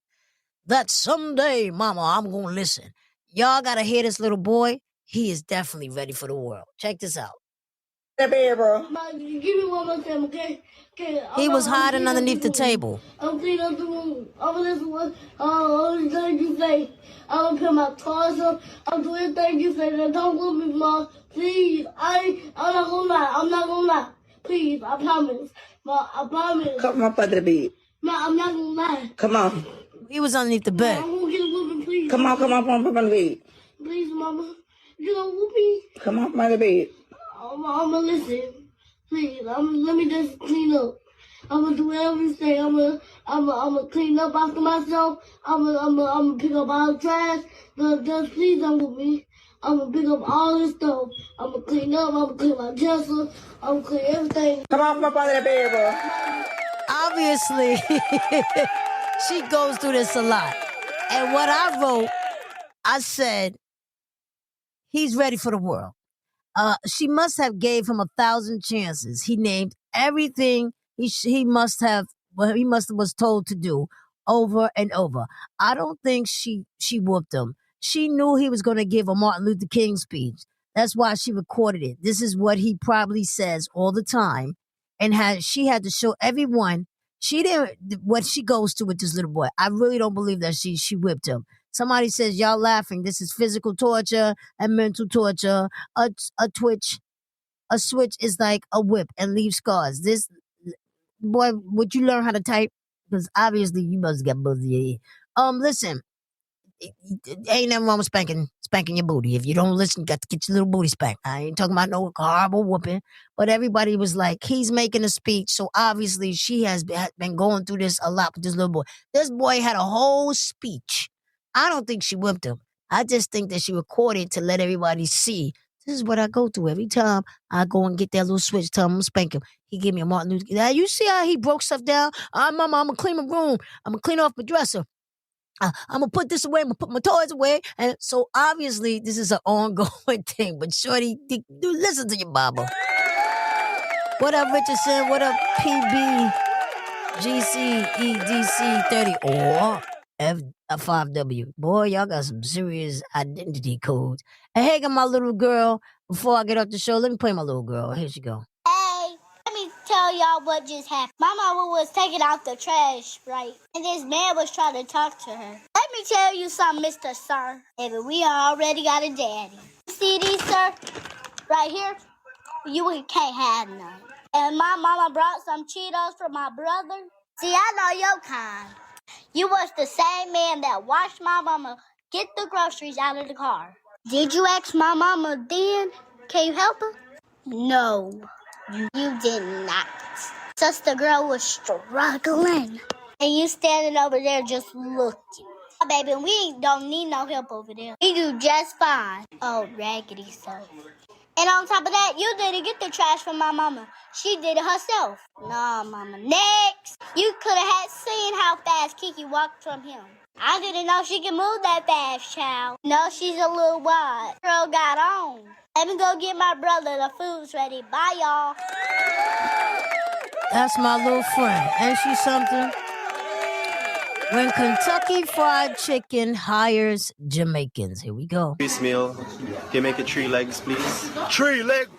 that someday, mama, I'm gonna listen. Y'all gotta hear this little boy. He is definitely ready for the world. Check this out. Give me one more time, okay? Okay. He was hiding underneath the table. I'm cleaning up the room. I'm gonna listen what all the things you say. I'm gonna put my toys up. I'm doing everything you say. Now don't look me, Mom. Please. I'm not gonna lie. I'm not gonna lie. Please, I promise. Mom, I promise. Come on, Padre Beat. Mom, I'm not gonna lie. Come on. He was underneath the bed. I'm gonna get a whooping, please. Come on, Padre Beat. Please, Mama. You gonna whoop me? Come on, Padre Beat. I'm gonna listen. Please, let me just clean up. I'm gonna do everything. I'm gonna clean up after myself. I'm gonna pick up all the trash. Just please don't with me. I'm gonna pick up all this stuff. I'm gonna clean up. I'm gonna clean my dresser. I'm gonna clean everything. Come on, my Padre Beat. Obviously, she goes through this a lot. And what I wrote, I said, he's ready for the world. She must have gave him 1,000 chances. He named everything he must have was told to do over and over. I don't think she whooped him. She knew he was going to give a Martin Luther King speech. That's why she recorded it. This is what he probably says all the time, and she had to show everyone. She didn't what she goes to with this little boy. I really don't believe that she whipped him. Somebody says, y'all laughing. This is physical torture and mental torture. A switch is like a whip and leaves scars. This, boy, would you learn how to type? Because obviously you must get buzzy. Listen, ain't nothing wrong with spanking your booty. If you don't listen, you got to get your little booty spanked. I ain't talking about no horrible whooping. But everybody was like, he's making a speech. So obviously she has been going through this a lot with this little boy. This boy had a whole speech. I don't think she whipped him. I just think that she recorded to let everybody see. This is what I go through every time I go and get that little switch. Tell him I'm going to spank him. He gave me a Martin Luther King. Now, you see how he broke stuff down? Mama, I'm going to clean my room. I'm going to clean off my dresser. I'm going to put this away. I'm going to put my toys away. And so, obviously, this is an ongoing thing. But, shorty, listen to your Baba. What up, Richardson? What up, PB? GCEDC 30 or F5W. Boy, y'all got some serious identity codes. And hey, got my little girl. Before I get off the show, let me play my little girl. Here she go. Hey, let me tell y'all what just happened. My mama was taking out the trash, right? And this man was trying to talk to her. Let me tell you something, Mr. Sir. Hey, but we already got a daddy. See these, sir? Right here? You can't have none. And my mama brought some Cheetos for my brother. See, I know your kind. You was the same man that watched my mama get the groceries out of the car. Did you ask my mama then? Can you help her? No, you did not. Sister girl was struggling. And you standing over there just looking. Oh, baby, we don't need no help over there. We do just fine. Oh, raggedy stuff. And on top of that, you didn't get the trash from my mama. She did it herself. Nah, mama. Next! You could have seen how fast Keke walked from him. I didn't know she could move that fast, child. No, she's a little wide. Girl got on. Let me go get my brother. The food's ready. Bye, y'all. That's my little friend. Ain't she something? When Kentucky Fried Chicken hires Jamaicans. Here we go. This meal, can you make it 3 legs, please? 3 legs?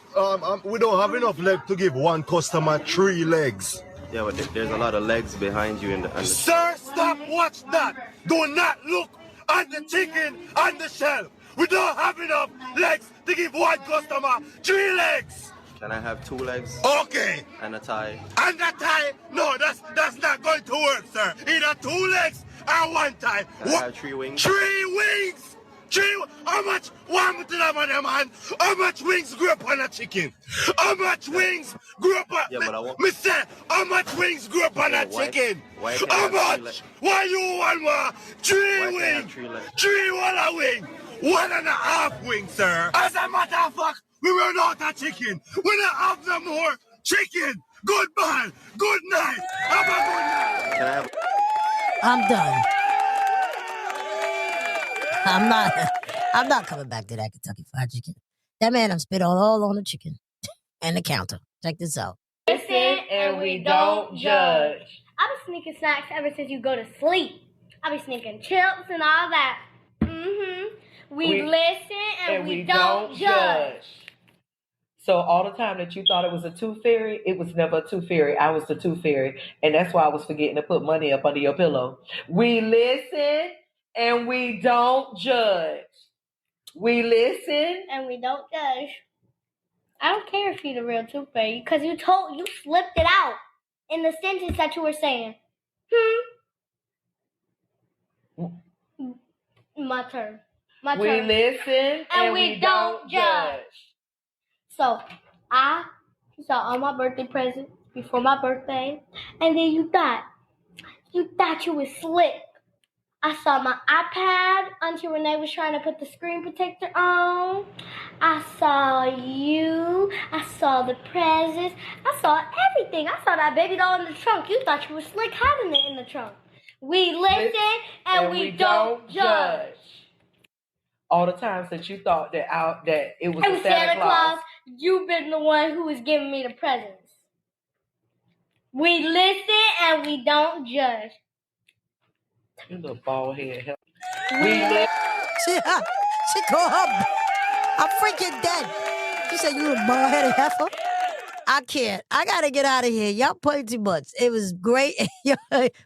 We don't have enough legs to give one customer 3 legs. Yeah, but there's a lot of legs behind you in the... Sir, stop, watch that. Do not look at the chicken on the shelf. We don't have enough legs to give one customer 3 legs. Can I have 2 legs? Okay. And a tie? And a tie? No, that's not going to work, sir. Either 2 legs or 1 tie. Can I have 3 wings? 3 wings? How much one with them on them, man? How much wings grew up on a chicken? How much wings grew up on... Yeah, but I want... Me say, how much wings grew up on a chicken? Why How much? Why you want more? 3 wings? 3 walla wing? 1.5 wings, sir. As a matter of fact, we run out of chicken. We don't have no more chicken. Goodbye. Good night. Have a good night. Can I have... I'm done. I'm not coming back to that Kentucky Fried Chicken. That man done spit all on the chicken and the counter. Check this out. Listen and we don't judge. I've been sneaking snacks ever since you go to sleep. I've been sneaking chips and all that. We listen and we don't judge. So all the time that you thought it was a tooth fairy, it was never a tooth fairy. I was the tooth fairy. And that's why I was forgetting to put money up under your pillow. We listen and we don't judge. We listen and we don't judge. I don't care if you're the real tooth fairy, because you slipped it out in the sentence that you were saying. My turn. We listen and we don't judge. So I saw all my birthday presents before my birthday, and then you thought you was slick. I saw my iPad. Auntie Renee was trying to put the screen protector on. I saw you. I saw the presents. I saw everything. I saw that baby doll in the trunk. You thought you were slick having it in the trunk. We listen and we don't judge. All the times that you thought that it was a Santa Claus, you've been the one who was giving me the presents. We listen and we don't judge. You little bald head. She called her. I'm freaking dead. She said, you little bald headed heifer. I can't. I gotta get out of here. Y'all play too much. It was great.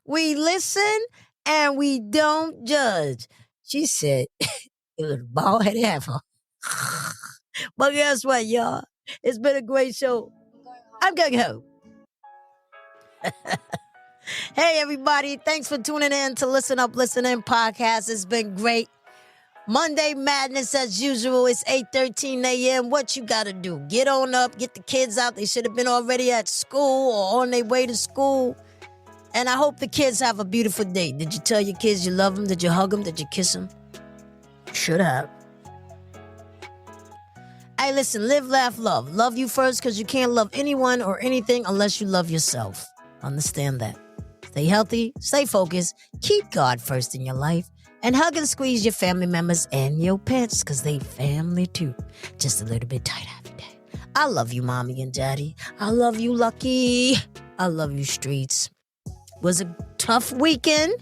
We listen and we don't judge. She said, you little bald headed heifer. But guess what, y'all? It's been a great show. I'm going home. Hey, everybody. Thanks for tuning in to Listen Up, Listen In podcast. It's been great. Monday Madness as usual. It's 8:13 a.m. What you got to do? Get on up. Get the kids out. They should have been already at school or on their way to school. And I hope the kids have a beautiful day. Did you tell your kids you love them? Did you hug them? Did you kiss them? Should have. Hey, listen. Live, laugh, love. Love you first, because you can't love anyone or anything unless you love yourself. Understand that. Stay healthy, stay focused, keep God first in your life, and hug and squeeze your family members and your pets, because they family too. Just a little bit tight every day. I love you, Mommy and Daddy. I love you, Lucky. I love you, Streets. Was a tough weekend,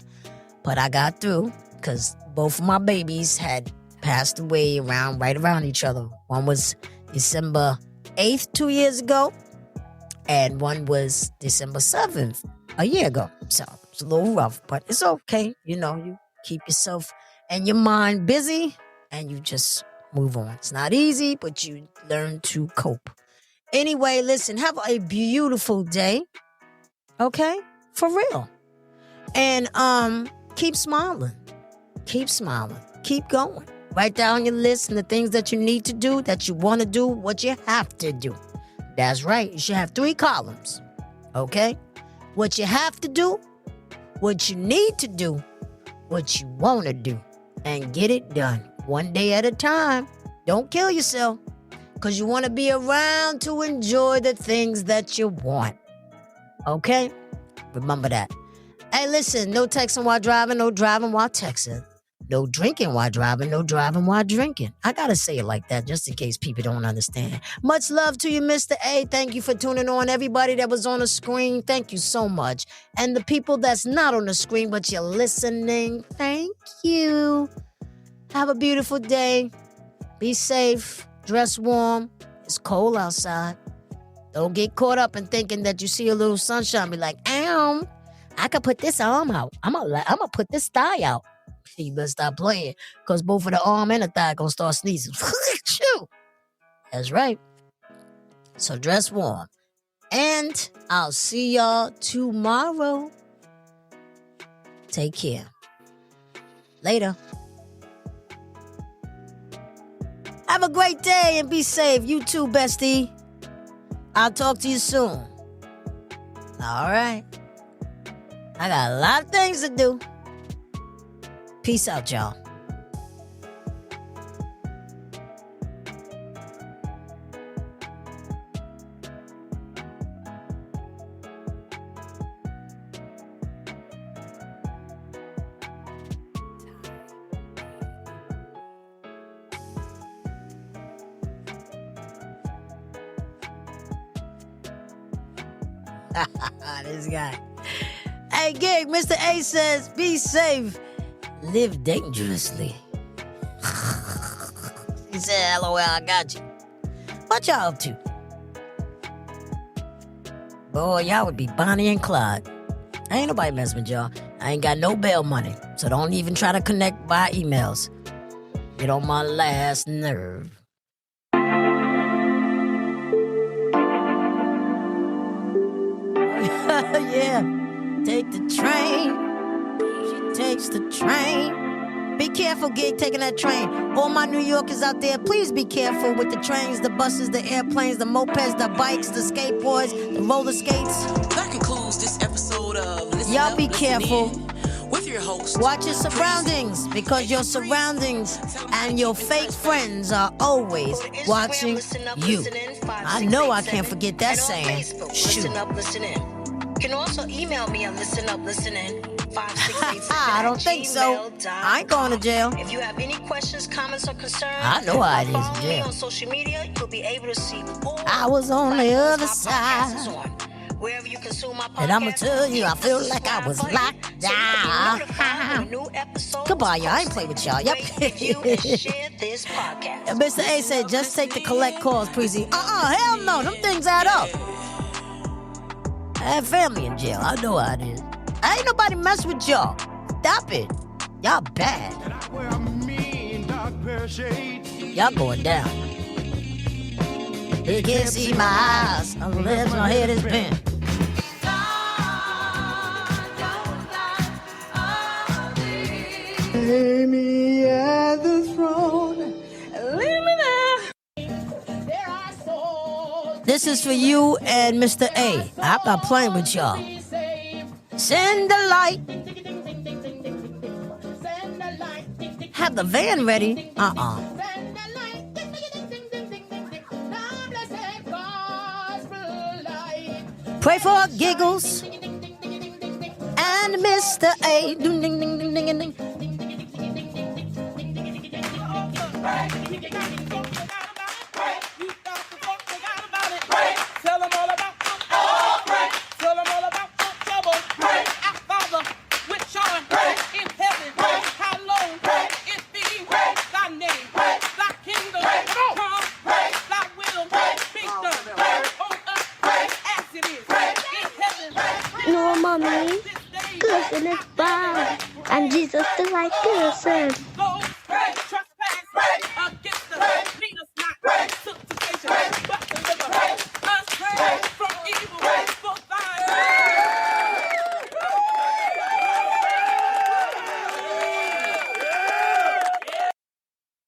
but I got through, because both of my babies had passed away right around each other. One was December 8th 2 years ago, and one was December 7th a year ago. So it's a little rough, but it's okay. You know, you keep yourself and your mind busy and you just move on. It's not easy, but you learn to cope. Anyway, listen, have a beautiful day. Okay? For real. And keep smiling. Keep smiling. Keep going. Write down your list and the things that you need to do, that you want to do, what you have to do. That's right. You should have 3 columns. Okay? What you have to do, what you need to do, what you want to do, and get it done. One day at a time. Don't kill yourself, because you want to be around to enjoy the things that you want. Okay? Remember that. Hey, listen, no texting while driving, no driving while texting. No drinking while driving, no driving while drinking. I gotta say it like that just in case people don't understand. Much love to you, Mr. A. Thank you for tuning on. Everybody that was on the screen, thank you so much. And the people that's not on the screen but you're listening, thank you. Have a beautiful day. Be safe. Dress warm. It's cold outside. Don't get caught up in thinking that you see a little sunshine. Be like, I could put this arm out. I'm gonna put this thigh out. You better stop playing, because both of the arm and the thigh gonna start sneezing. Shoo. That's right. So dress warm. And I'll see y'all tomorrow. Take care. Later. Have a great day and be safe. You too, bestie. I'll talk to you soon. All right. I got a lot of things to do. Peace out, y'all. This guy. Hey, Gig, Mr. A says, be safe. Live dangerously. He said, LOL, I got you. What y'all up to? Boy, y'all would be Bonnie and Clyde. Ain't nobody messing with y'all. I ain't got no bail money, so don't even try to connect by emails. Get on my last nerve. Yeah, take the train. She takes the train. Be careful, Gig, taking that train. All my New Yorkers out there, please be careful with the trains, the buses, the airplanes, the mopeds, the bikes, the skateboards, the roller skates. That concludes this episode of Listen Y'all Up, be Listen careful. In with your host. Watch your surroundings, because your surroundings and your fake friends are always watching you. I know I can't forget that saying. Shoot. Listen Up, Listen In. You can also email me at listenuplistenin568 I don't think so. I ain't going to jail. If you have any questions, comments, or concerns, I know how it is in follow me jail. on social media. You'll be able to see all I was on the other side. wherever you consume my podcast. And I'ma tell you, I feel like I was locked down. Goodbye, y'all. I ain't play with y'all. Yep. Mr. A said, just take the collect calls, Preezy. Hell no. Them things add up. I have family in jail. I know how it is. Ain't nobody mess with y'all. Stop it. Y'all bad. Y'all going down. They can't see my eyes unless my head is bent. Lay me at the throne. Leave me there. This is for you and Mr. A. I'm not playing with y'all. Send the light. Have the van ready. Pray for Giggles and Mr. A. Ding, ding, ding, ding, ding, ding. Tell them all about Tell them all about trouble. Our Father, which art in heaven, hallowed it be thy name. Thy kingdom come, thy will be done on earth as it is in heaven. No, mommy. Listen, it's Bob. And Jesus the right person.